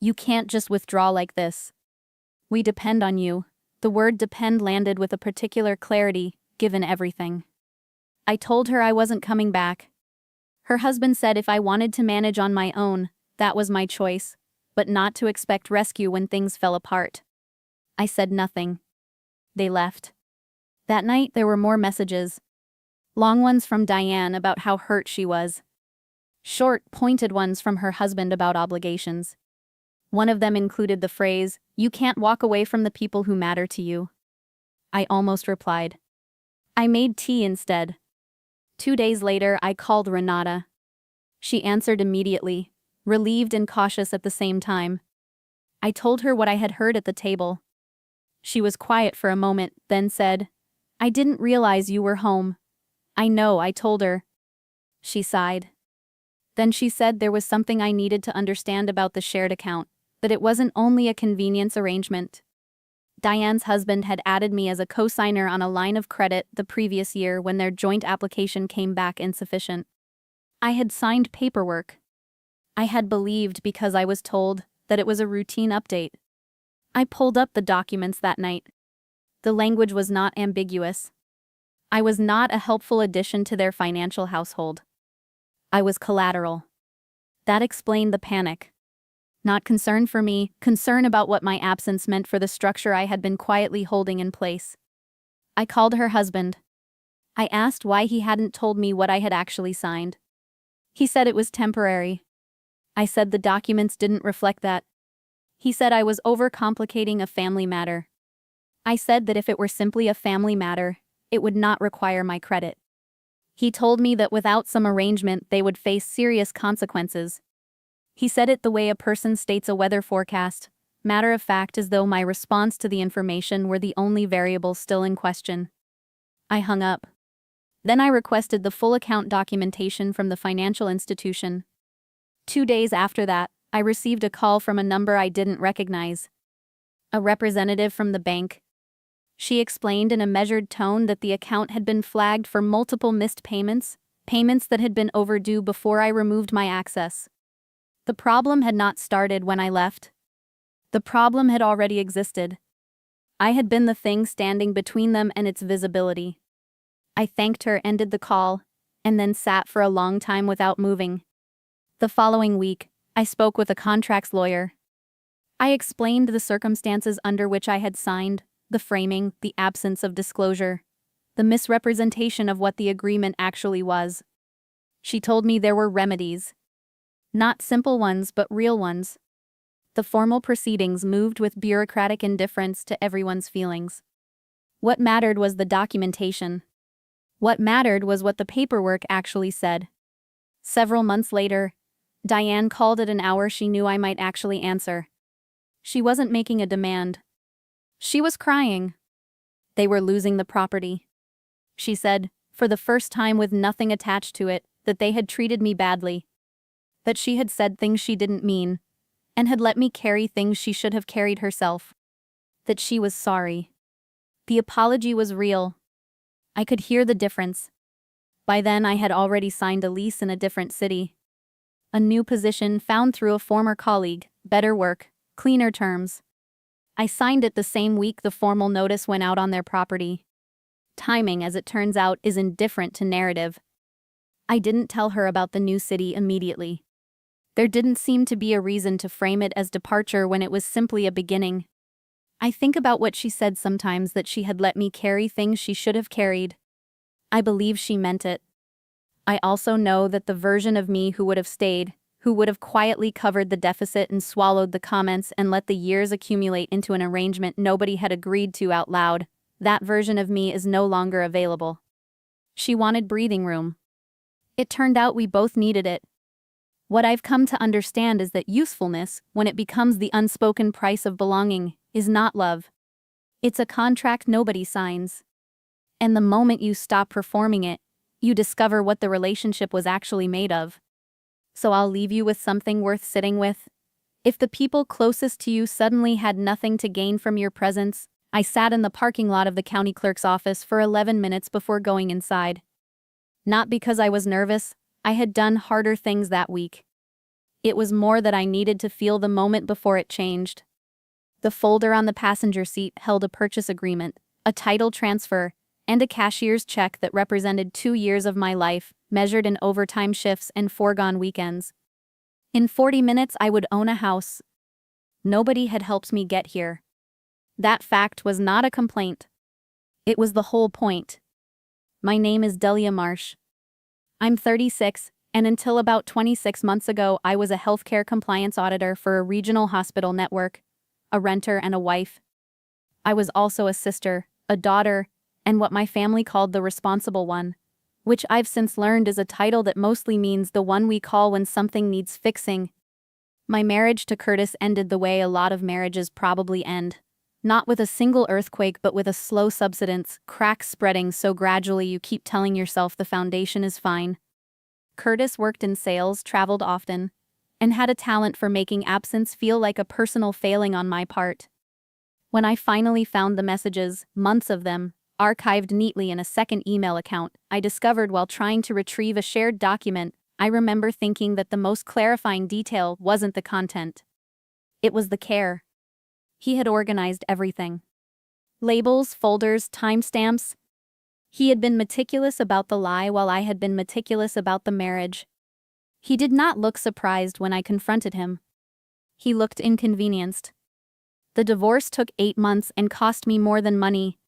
"You can't just withdraw like this. We depend on you." The word depend landed with a particular clarity, given everything. I told her I wasn't coming back. Her husband said if I wanted to manage on my own, that was my choice, but not to expect rescue when things fell apart. I said nothing. They left. That night there were more messages. Long ones from Diane about how hurt she was. Short, pointed ones from her husband about obligations. One of them included the phrase, "You can't walk away from the people who matter to you." I almost replied. I made tea instead. 2 days later, I called Renata. She answered immediately, relieved and cautious at the same time. I told her what I had heard at the table. She was quiet for a moment, then said, "I didn't realize you were home." "I know," I told her. She sighed. Then she said there was something I needed to understand about the shared account, that it wasn't only a convenience arrangement. Diane's husband had added me as a co-signer on a line of credit the previous year when their joint application came back insufficient. I had signed paperwork. I had believed because I was told that it was a routine update. I pulled up the documents that night. The language was not ambiguous. I was not a helpful addition to their financial household. I was collateral. That explained the panic. Not concern for me, concern about what my absence meant for the structure I had been quietly holding in place. I called her husband. I asked why he hadn't told me what I had actually signed. He said it was temporary. I said the documents didn't reflect that. He said I was overcomplicating a family matter. I said that if it were simply a family matter, it would not require my credit. He told me that without some arrangement they would face serious consequences. He said it the way a person states a weather forecast, matter of fact, as though my response to the information were the only variable still in question. I hung up. Then I requested the full account documentation from the financial institution. 2 days after that, I received a call from a number I didn't recognize. A representative from the bank. She explained in a measured tone that the account had been flagged for multiple missed payments, payments that had been overdue before I removed my access. The problem had not started when I left. The problem had already existed. I had been the thing standing between them and its visibility. I thanked her, ended the call, and then sat for a long time without moving. The following week, I spoke with a contracts lawyer. I explained the circumstances under which I had signed, the framing, the absence of disclosure, the misrepresentation of what the agreement actually was. She told me there were remedies. Not simple ones, but real ones. The formal proceedings moved with bureaucratic indifference to everyone's feelings. What mattered was the documentation. What mattered was what the paperwork actually said. Several months later, Diane called at an hour she knew I might actually answer. She wasn't making a demand. She was crying. They were losing the property. She said, for the first time with nothing attached to it, that they had treated me badly. That she had said things she didn't mean, and had let me carry things she should have carried herself. That she was sorry. The apology was real. I could hear the difference. By then I had already signed a lease in a different city. A new position found through a former colleague, better work, cleaner terms. I signed it the same week the formal notice went out on their property. Timing, as it turns out, is indifferent to narrative. I didn't tell her about the new city immediately. There didn't seem to be a reason to frame it as departure when it was simply a beginning. I think about what she said sometimes, that she had let me carry things she should have carried. I believe she meant it. I also know that the version of me who would have stayed, who would have quietly covered the deficit and swallowed the comments and let the years accumulate into an arrangement nobody had agreed to out loud, that version of me is no longer available. She wanted breathing room. It turned out we both needed it. What I've come to understand is that usefulness, when it becomes the unspoken price of belonging, is not love. It's a contract nobody signs. And the moment you stop performing it, you discover what the relationship was actually made of. So I'll leave you with something worth sitting with. If the people closest to you suddenly had nothing to gain from your presence, I sat in the parking lot of the county clerk's office for 11 minutes before going inside. Not because I was nervous, I had done harder things that week. It was more that I needed to feel the moment before it changed. The folder on the passenger seat held a purchase agreement, a title transfer, and a cashier's check that represented 2 years of my life, measured in overtime shifts and foregone weekends. In 40 minutes I would own a house. Nobody had helped me get here. That fact was not a complaint. It was the whole point. My name is Delia Marsh. I'm 36, and until about 26 months ago I was a healthcare compliance auditor for a regional hospital network, a renter and a wife. I was also a sister, a daughter, and what my family called the responsible one, which I've since learned is a title that mostly means the one we call when something needs fixing. My marriage to Curtis ended the way a lot of marriages probably end. Not with a single earthquake, but with a slow subsidence, cracks spreading so gradually you keep telling yourself the foundation is fine. Curtis worked in sales, traveled often, and had a talent for making absence feel like a personal failing on my part. When I finally found the messages, months of them, archived neatly in a second email account I discovered while trying to retrieve a shared document I remember thinking that the most clarifying detail wasn't the content. It was the care. He had organized everything. Labels, folders, timestamps. He had been meticulous about the lie while I had been meticulous about the marriage. He did not look surprised when I confronted him. He looked inconvenienced. The divorce took 8 months and cost me more than money.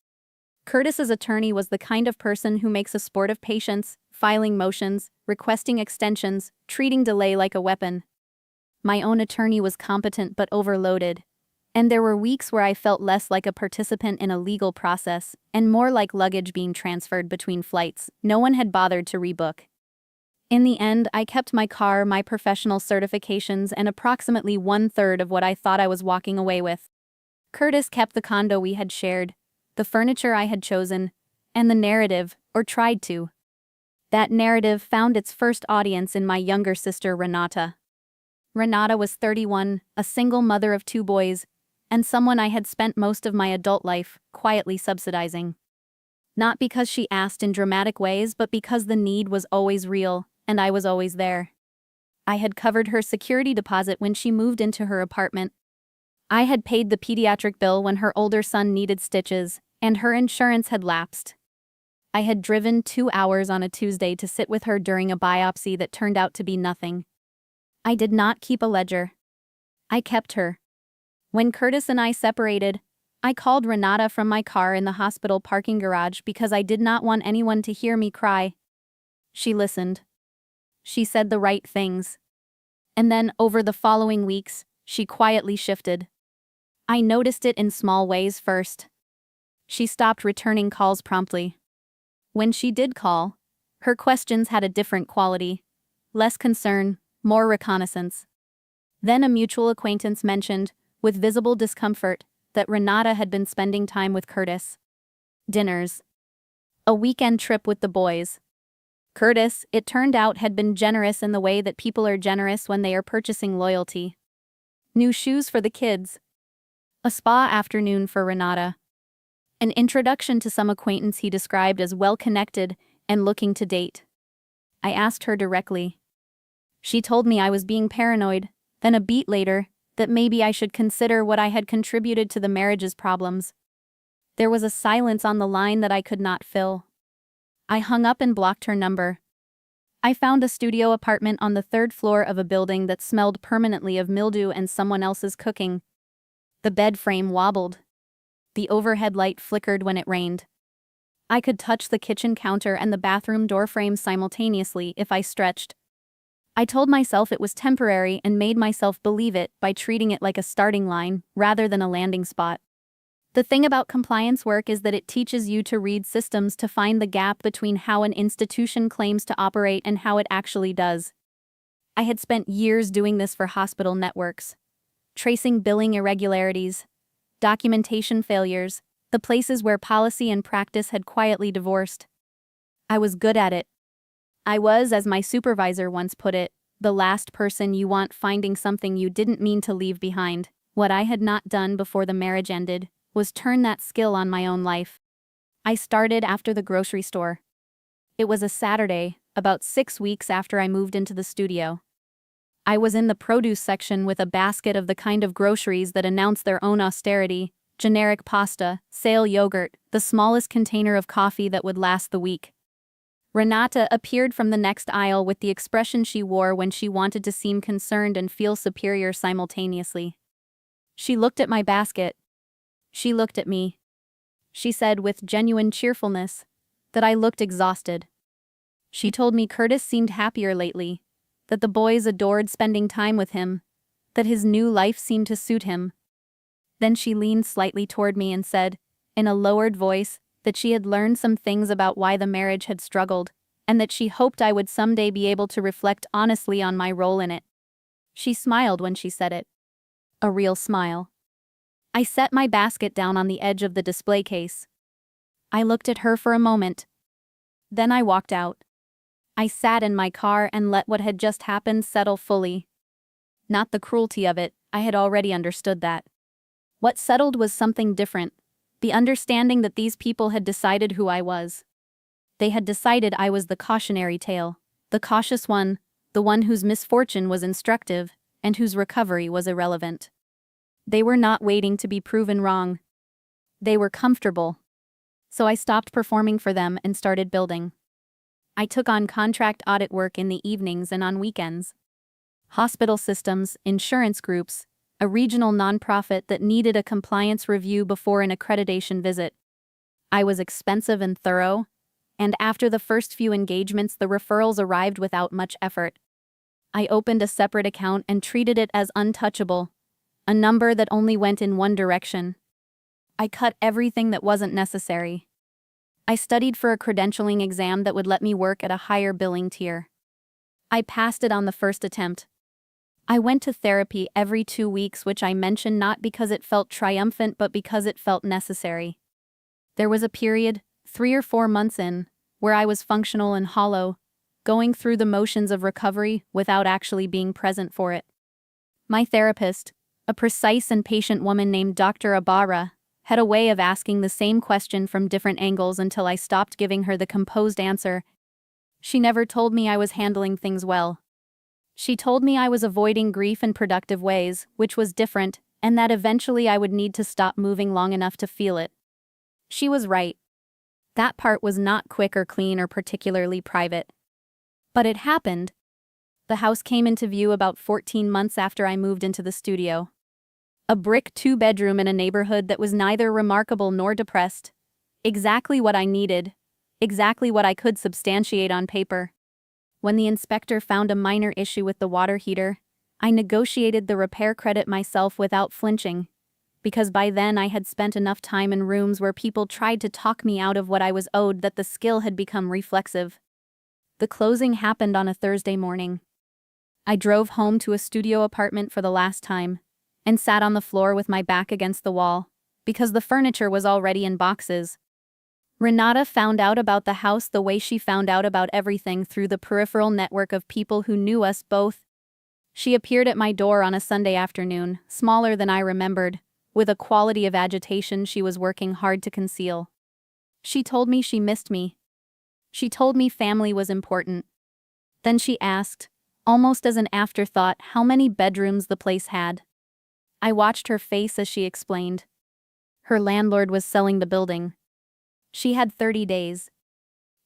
Curtis's attorney was the kind of person who makes a sport of patience, filing motions, requesting extensions, treating delay like a weapon. My own attorney was competent but overloaded. And there were weeks where I felt less like a participant in a legal process, and more like luggage being transferred between flights no one had bothered to rebook. In the end, I kept my car, my professional certifications, and approximately 1/3 of what I thought I was walking away with. Curtis kept the condo we had shared, the furniture I had chosen, and the narrative, or tried to. That narrative found its first audience in my younger sister Renata. Renata was 31, a single mother of 2 boys, and someone I had spent most of my adult life quietly subsidizing. Not because she asked in dramatic ways, but because the need was always real, and I was always there. I had covered her security deposit when she moved into her apartment. I had paid the pediatric bill when her older son needed stitches, and her insurance had lapsed. I had driven 2 hours on a Tuesday to sit with her during a biopsy that turned out to be nothing. I did not keep a ledger. I kept her. When Curtis and I separated, I called Renata from my car in the hospital parking garage because I did not want anyone to hear me cry. She listened. She said the right things. And then, over the following weeks, she quietly shifted. I noticed it in small ways first. She stopped returning calls promptly. When she did call, her questions had a different quality. Less concern, more reconnaissance. Then a mutual acquaintance mentioned, with visible discomfort, that Renata had been spending time with Curtis. Dinners. A weekend trip with the boys. Curtis, it turned out, had been generous in the way that people are generous when they are purchasing loyalty. New shoes for the kids. A spa afternoon for Renata. An introduction to some acquaintance he described as well-connected and looking to date. I asked her directly. She told me I was being paranoid, then a beat later, that maybe I should consider what I had contributed to the marriage's problems. There was a silence on the line that I could not fill. I hung up and blocked her number. I found a studio apartment on the 3rd floor of a building that smelled permanently of mildew and someone else's cooking. The bed frame wobbled. The overhead light flickered when it rained. I could touch the kitchen counter and the bathroom door frame simultaneously if I stretched. I told myself it was temporary and made myself believe it by treating it like a starting line rather than a landing spot. The thing about compliance work is that it teaches you to read systems to find the gap between how an institution claims to operate and how it actually does. I had spent years doing this for hospital networks, tracing billing irregularities, documentation failures, the places where policy and practice had quietly divorced. I was good at it. I was, as my supervisor once put it, the last person you want finding something you didn't mean to leave behind. What I had not done before the marriage ended was turn that skill on my own life. I started after the grocery store. It was a Saturday, about 6 weeks after I moved into the studio. I was in the produce section with a basket of the kind of groceries that announce their own austerity: generic pasta, sale yogurt, the smallest container of coffee that would last the week. Renata appeared from the next aisle with the expression she wore when she wanted to seem concerned and feel superior simultaneously. She looked at my basket. She looked at me. She said with genuine cheerfulness that I looked exhausted. She told me Curtis seemed happier lately, that the boys adored spending time with him, that his new life seemed to suit him. Then she leaned slightly toward me and said, in a lowered voice, that she had learned some things about why the marriage had struggled, and that she hoped I would someday be able to reflect honestly on my role in it. She smiled when she said it. A real smile. I set my basket down on the edge of the display case. I looked at her for a moment. Then I walked out. I sat in my car and let what had just happened settle fully. Not the cruelty of it, I had already understood that. What settled was something different, the understanding that these people had decided who I was. They had decided I was the cautionary tale, the cautious one, the one whose misfortune was instructive and whose recovery was irrelevant. They were not waiting to be proven wrong. They were comfortable. So I stopped performing for them and started building. I took on contract audit work in the evenings and on weekends. Hospital systems, insurance groups, a regional nonprofit that needed a compliance review before an accreditation visit. I was expensive and thorough, and after the first few engagements, the referrals arrived without much effort. I opened a separate account and treated it as untouchable, a number that only went in one direction. I cut everything that wasn't necessary. I studied for a credentialing exam that would let me work at a higher billing tier. I passed it on the first attempt. I went to therapy every 2 weeks, which I mention not because it felt triumphant but because it felt necessary. There was a period, 3 or 4 months in, where I was functional and hollow, going through the motions of recovery without actually being present for it. My therapist, a precise and patient woman named Dr. Ibarra, had a way of asking the same question from different angles until I stopped giving her the composed answer. She never told me I was handling things well. She told me I was avoiding grief in productive ways, which was different, and that eventually I would need to stop moving long enough to feel it. She was right. That part was not quick or clean or particularly private. But it happened. The house came into view about 14 months after I moved into the studio. A brick 2-bedroom in a neighborhood that was neither remarkable nor depressed. Exactly what I needed. Exactly what I could substantiate on paper. When the inspector found a minor issue with the water heater, I negotiated the repair credit myself without flinching, because by then I had spent enough time in rooms where people tried to talk me out of what I was owed that the skill had become reflexive. The closing happened on a Thursday morning. I drove home to a studio apartment for the last time, and sat on the floor with my back against the wall, because the furniture was already in boxes. Renata found out about the house the way she found out about everything, through the peripheral network of people who knew us both. She appeared at my door on a Sunday afternoon, smaller than I remembered, with a quality of agitation she was working hard to conceal. She told me she missed me. She told me family was important. Then she asked, almost as an afterthought, how many bedrooms the place had. I watched her face as she explained. Her landlord was selling the building. She had 30 days.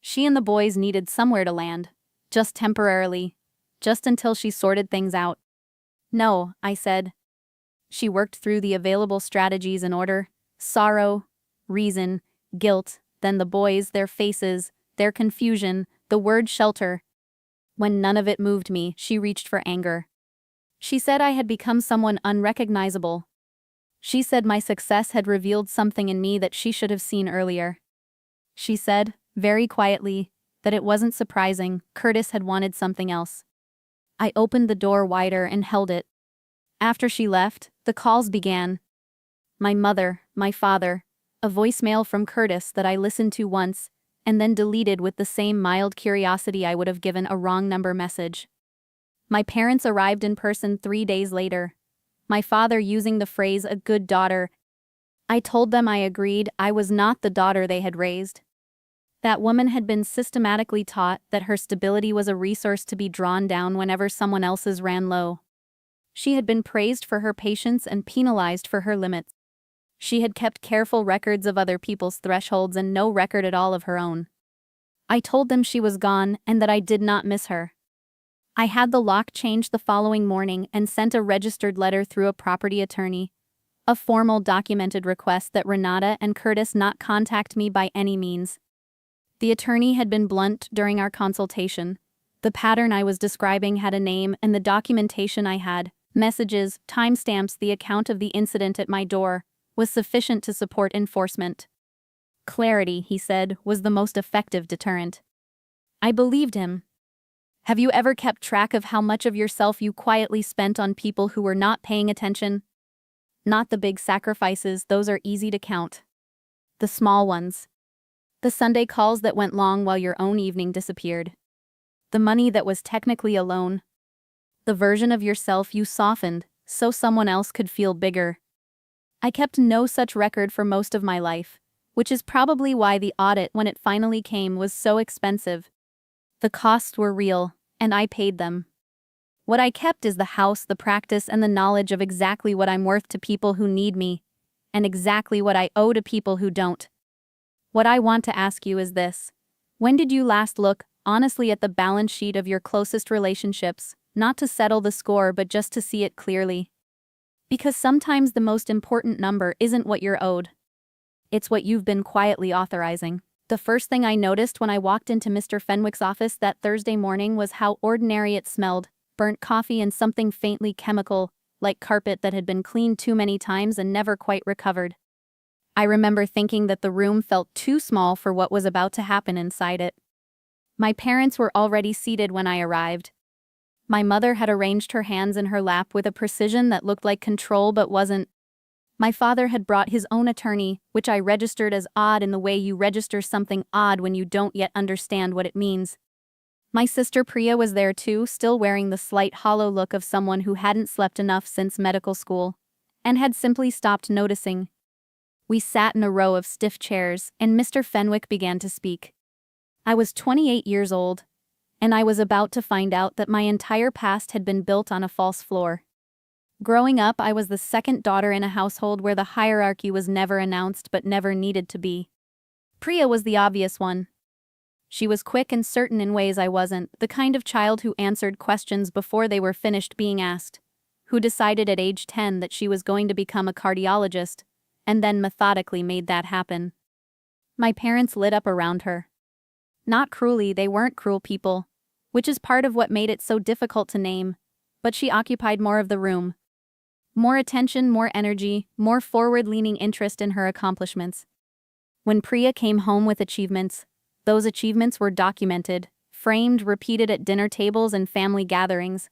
She and the boys needed somewhere to land, just temporarily, just until she sorted things out. No, I said. She worked through the available strategies in order: sorrow, reason, guilt, then the boys, their faces, their confusion, the word shelter. When none of it moved me, she reached for anger. She said I had become someone unrecognizable. She said my success had revealed something in me that she should have seen earlier. She said, very quietly, that it wasn't surprising, Curtis had wanted something else. I opened the door wider and held it. After she left, the calls began. My mother, my father, a voicemail from Curtis that I listened to once, and then deleted with the same mild curiosity I would have given a wrong number message. My parents arrived in person 3 days later. My father using the phrase, a good daughter. I told them I agreed I was not the daughter they had raised. That woman had been systematically taught that her stability was a resource to be drawn down whenever someone else's ran low. She had been praised for her patience and penalized for her limits. She had kept careful records of other people's thresholds and no record at all of her own. I told them she was gone and that I did not miss her. I had the lock changed the following morning and sent a registered letter through a property attorney, a formal documented request that Renata and Curtis not contact me by any means. The attorney had been blunt during our consultation. The pattern I was describing had a name, and the documentation I had, messages, timestamps, the account of the incident at my door, was sufficient to support enforcement. Clarity, he said, was the most effective deterrent. I believed him. Have you ever kept track of how much of yourself you quietly spent on people who were not paying attention? Not the big sacrifices, those are easy to count. The small ones. The Sunday calls that went long while your own evening disappeared. The money that was technically a loan. The version of yourself you softened, so someone else could feel bigger. I kept no such record for most of my life, which is probably why the audit, when it finally came, was so expensive. The costs were real, and I paid them. What I kept is the house, the practice, and the knowledge of exactly what I'm worth to people who need me, and exactly what I owe to people who don't. What I want to ask you is this. When did you last look, honestly, at the balance sheet of your closest relationships, not to settle the score but just to see it clearly? Because sometimes the most important number isn't what you're owed. It's what you've been quietly authorizing. The first thing I noticed when I walked into Mr. Fenwick's office that Thursday morning was how ordinary it smelled: burnt coffee and something faintly chemical, like carpet that had been cleaned too many times and never quite recovered. I remember thinking that the room felt too small for what was about to happen inside it. My parents were already seated when I arrived. My mother had arranged her hands in her lap with a precision that looked like control but wasn't. My father had brought his own attorney, which I registered as odd in the way you register something odd when you don't yet understand what it means. My sister Priya was there too, still wearing the slight hollow look of someone who hadn't slept enough since medical school, and had simply stopped noticing. We sat in a row of stiff chairs, and Mr. Fenwick began to speak. I was 28 years old, and I was about to find out that my entire past had been built on a false floor. Growing up, I was the second daughter in a household where the hierarchy was never announced but never needed to be. Priya was the obvious one. She was quick and certain in ways I wasn't, the kind of child who answered questions before they were finished being asked, who decided at age 10 that she was going to become a cardiologist, and then methodically made that happen. My parents lit up around her. Not cruelly, they weren't cruel people, which is part of what made it so difficult to name, but she occupied more of the room. More attention, more energy, more forward-leaning interest in her accomplishments. When Priya came home with achievements, those achievements were documented, framed, repeated at dinner tables and family gatherings.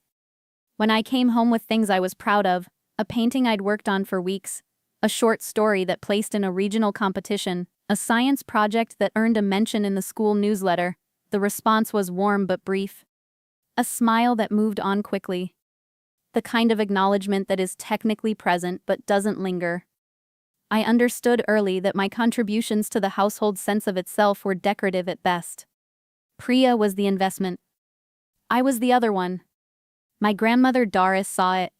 When I came home with things I was proud of, a painting I'd worked on for weeks, a short story that placed in a regional competition, a science project that earned a mention in the school newsletter, the response was warm but brief. A smile that moved on quickly. The kind of acknowledgement that is technically present but doesn't linger. I understood early that my contributions to the household's sense of itself were decorative at best. Priya was the investment. I was the other one. My grandmother Doris saw it.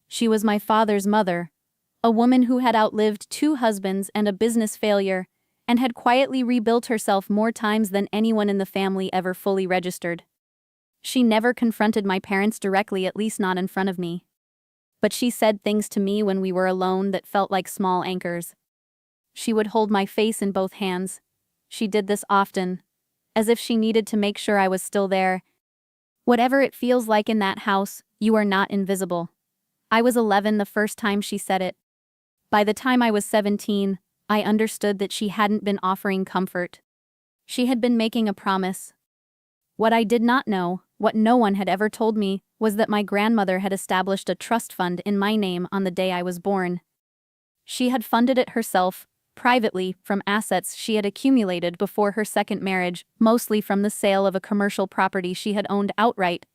She was my father's mother, a woman who had outlived 2 husbands and a business failure, and had quietly rebuilt herself more times than anyone in the family ever fully registered. She never confronted my parents directly, at least not in front of me. But she said things to me when we were alone that felt like small anchors. She would hold my face in both hands. She did this often, as if she needed to make sure I was still there. Whatever it feels like in that house, you are not invisible. I was 11 the first time she said it. By the time I was 17, I understood that she hadn't been offering comfort. She had been making a promise. What I did not know, what no one had ever told me, was that my grandmother had established a trust fund in my name on the day I was born. She had funded it herself, privately, from assets she had accumulated before her second marriage, mostly from the sale of a commercial property she had owned outright.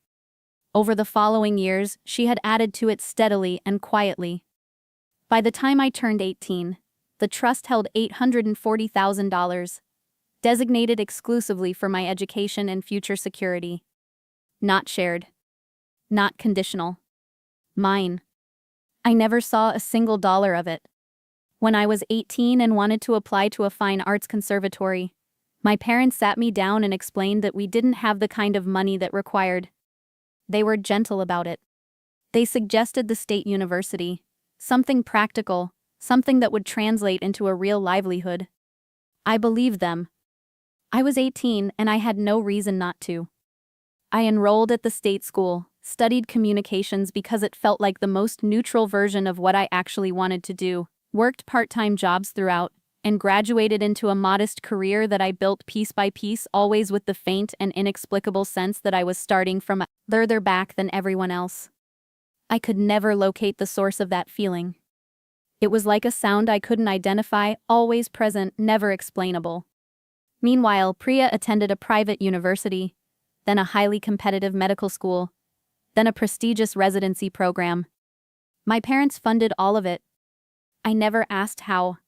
Over the following years, she had added to it steadily and quietly. By the time I turned 18, the trust held $840,000, designated exclusively for my education and future security. Not shared. Not conditional. Mine. I never saw a single dollar of it. When I was 18 and wanted to apply to a fine arts conservatory, my parents sat me down and explained that we didn't have the kind of money that required. They were gentle about it. They suggested the state university, something practical, something that would translate into a real livelihood. I believed them. I was 18 and I had no reason not to. I enrolled at the state school, studied communications because it felt like the most neutral version of what I actually wanted to do, worked part-time jobs throughout, and graduated into a modest career that I built piece by piece, always with the faint and inexplicable sense that I was starting from further back than everyone else. I could never locate the source of that feeling. It was like a sound I couldn't identify, always present, never explainable. Meanwhile, Priya attended a private university, then a highly competitive medical school, then a prestigious residency program. My parents funded all of it. I never asked how.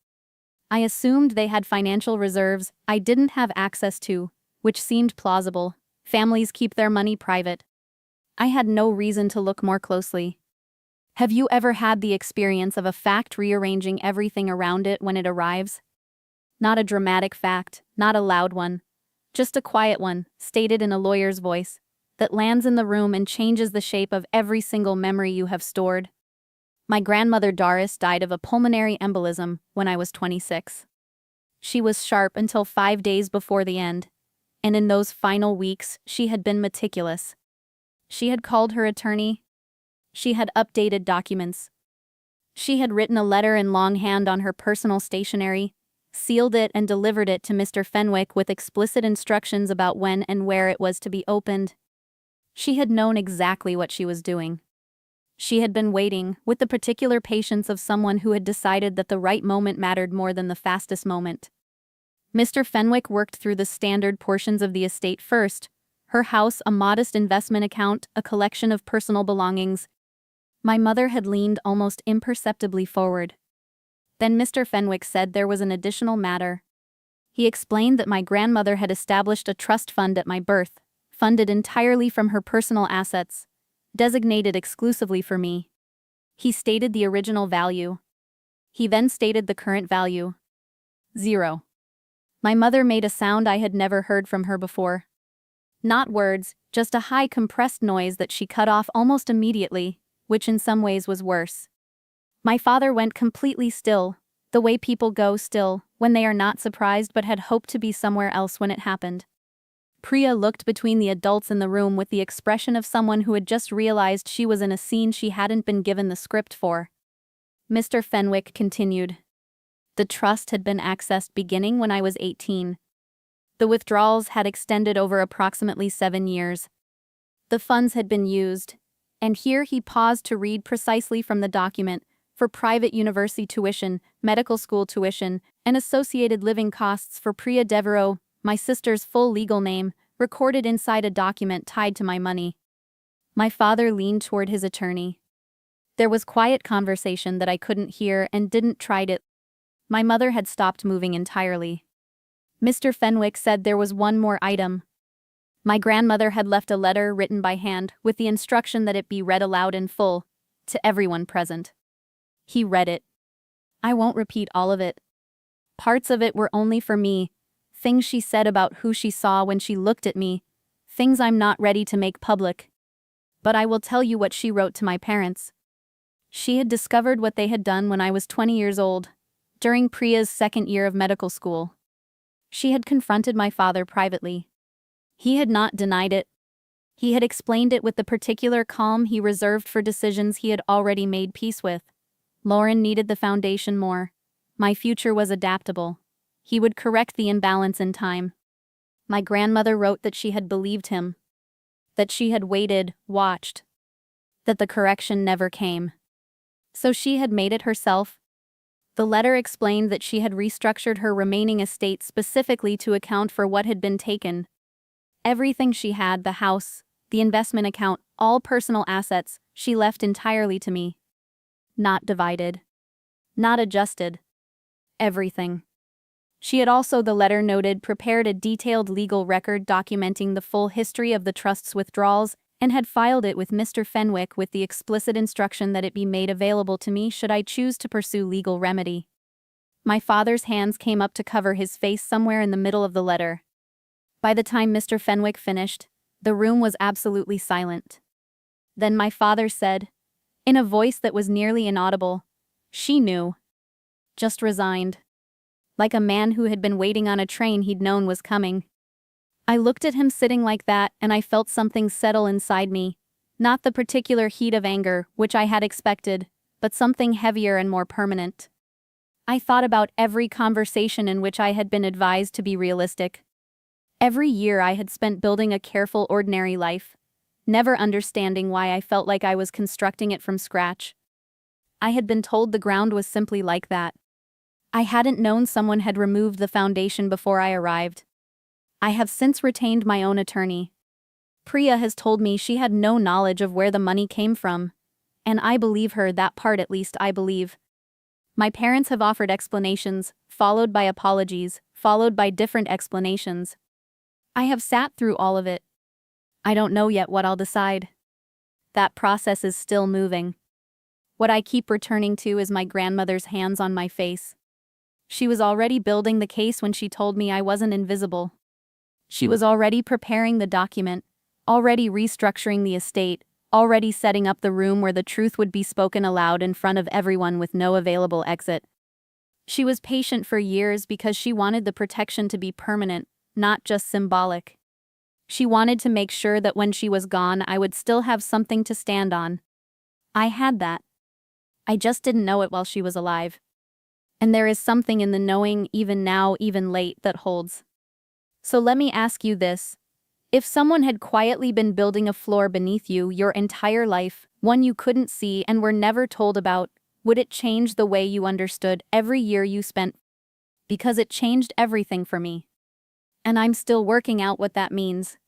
I assumed they had financial reserves I didn't have access to, which seemed plausible. Families keep their money private. I had no reason to look more closely. Have you ever had the experience of a fact rearranging everything around it when it arrives? Not a dramatic fact, not a loud one. Just a quiet one, stated in a lawyer's voice, that lands in the room and changes the shape of every single memory you have stored. My grandmother Doris died of a pulmonary embolism when I was 26. She was sharp until 5 days before the end, and in those final weeks, she had been meticulous. She had called her attorney. She had updated documents. She had written a letter in longhand on her personal stationery, sealed it and delivered it to Mr. Fenwick with explicit instructions about when and where it was to be opened. She had known exactly what she was doing. She had been waiting, with the particular patience of someone who had decided that the right moment mattered more than the fastest moment. Mr. Fenwick worked through the standard portions of the estate first: her house, a modest investment account, a collection of personal belongings. My mother had leaned almost imperceptibly forward. Then Mr. Fenwick said there was an additional matter. He explained that my grandmother had established a trust fund at my birth, funded entirely from her personal assets, designated exclusively for me. He stated the original value. He then stated the current value. 0. My mother made a sound I had never heard from her before. Not words, just a high compressed noise that she cut off almost immediately, which in some ways was worse. My father went completely still, the way people go still, when they are not surprised but had hoped to be somewhere else when it happened. Priya looked between the adults in the room with the expression of someone who had just realized she was in a scene she hadn't been given the script for. Mr. Fenwick continued. The trust had been accessed beginning when I was 18. The withdrawals had extended over approximately 7 years. The funds had been used, and here he paused to read precisely from the document, for private university tuition, medical school tuition, and associated living costs for Priya Devereux, my sister's full legal name, recorded inside a document tied to my money. My father leaned toward his attorney. There was quiet conversation that I couldn't hear and didn't try to. My mother had stopped moving entirely. Mr. Fenwick said there was one more item. My grandmother had left a letter written by hand with the instruction that it be read aloud in full, to everyone present. He read it. I won't repeat all of it. Parts of it were only for me, things she said about who she saw when she looked at me, things I'm not ready to make public. But I will tell you what she wrote to my parents. She had discovered what they had done when I was 20 years old, during Priya's second year of medical school. She had confronted my father privately. He had not denied it. He had explained it with the particular calm he reserved for decisions he had already made peace with. Lauren needed the foundation more. My future was adaptable. He would correct the imbalance in time. My grandmother wrote that she had believed him. That she had waited, watched. That the correction never came. So she had made it herself. The letter explained that she had restructured her remaining estate specifically to account for what had been taken. Everything she had, the house, the investment account, all personal assets, she left entirely to me. Not divided. Not adjusted. Everything. She had also, the letter noted, prepared a detailed legal record documenting the full history of the trust's withdrawals and had filed it with Mr. Fenwick with the explicit instruction that it be made available to me should I choose to pursue legal remedy. My father's hands came up to cover his face somewhere in the middle of the letter. By the time Mr. Fenwick finished, the room was absolutely silent. Then my father said, in a voice that was nearly inaudible, "She knew. Just resigned. Like a man who had been waiting on a train he'd known was coming." I looked at him sitting like that and I felt something settle inside me. Not the particular heat of anger, which I had expected, but something heavier and more permanent. I thought about every conversation in which I had been advised to be realistic. Every year I had spent building a careful, ordinary life, never understanding why I felt like I was constructing it from scratch. I had been told the ground was simply like that. I hadn't known someone had removed the foundation before I arrived. I have since retained my own attorney. Priya has told me she had no knowledge of where the money came from, and I believe her, that part at least I believe. My parents have offered explanations, followed by apologies, followed by different explanations. I have sat through all of it. I don't know yet what I'll decide. That process is still moving. What I keep returning to is my grandmother's hands on my face. She was already building the case when she told me I wasn't invisible. She was already preparing the document, already restructuring the estate, already setting up the room where the truth would be spoken aloud in front of everyone with no available exit. She was patient for years because she wanted the protection to be permanent, not just symbolic. She wanted to make sure that when she was gone, I would still have something to stand on. I had that. I just didn't know it while she was alive. And there is something in the knowing, even now, even late, that holds. So let me ask you this. If someone had quietly been building a floor beneath you your entire life, one you couldn't see and were never told about, would it change the way you understood every year you spent? Because it changed everything for me. And I'm still working out what that means.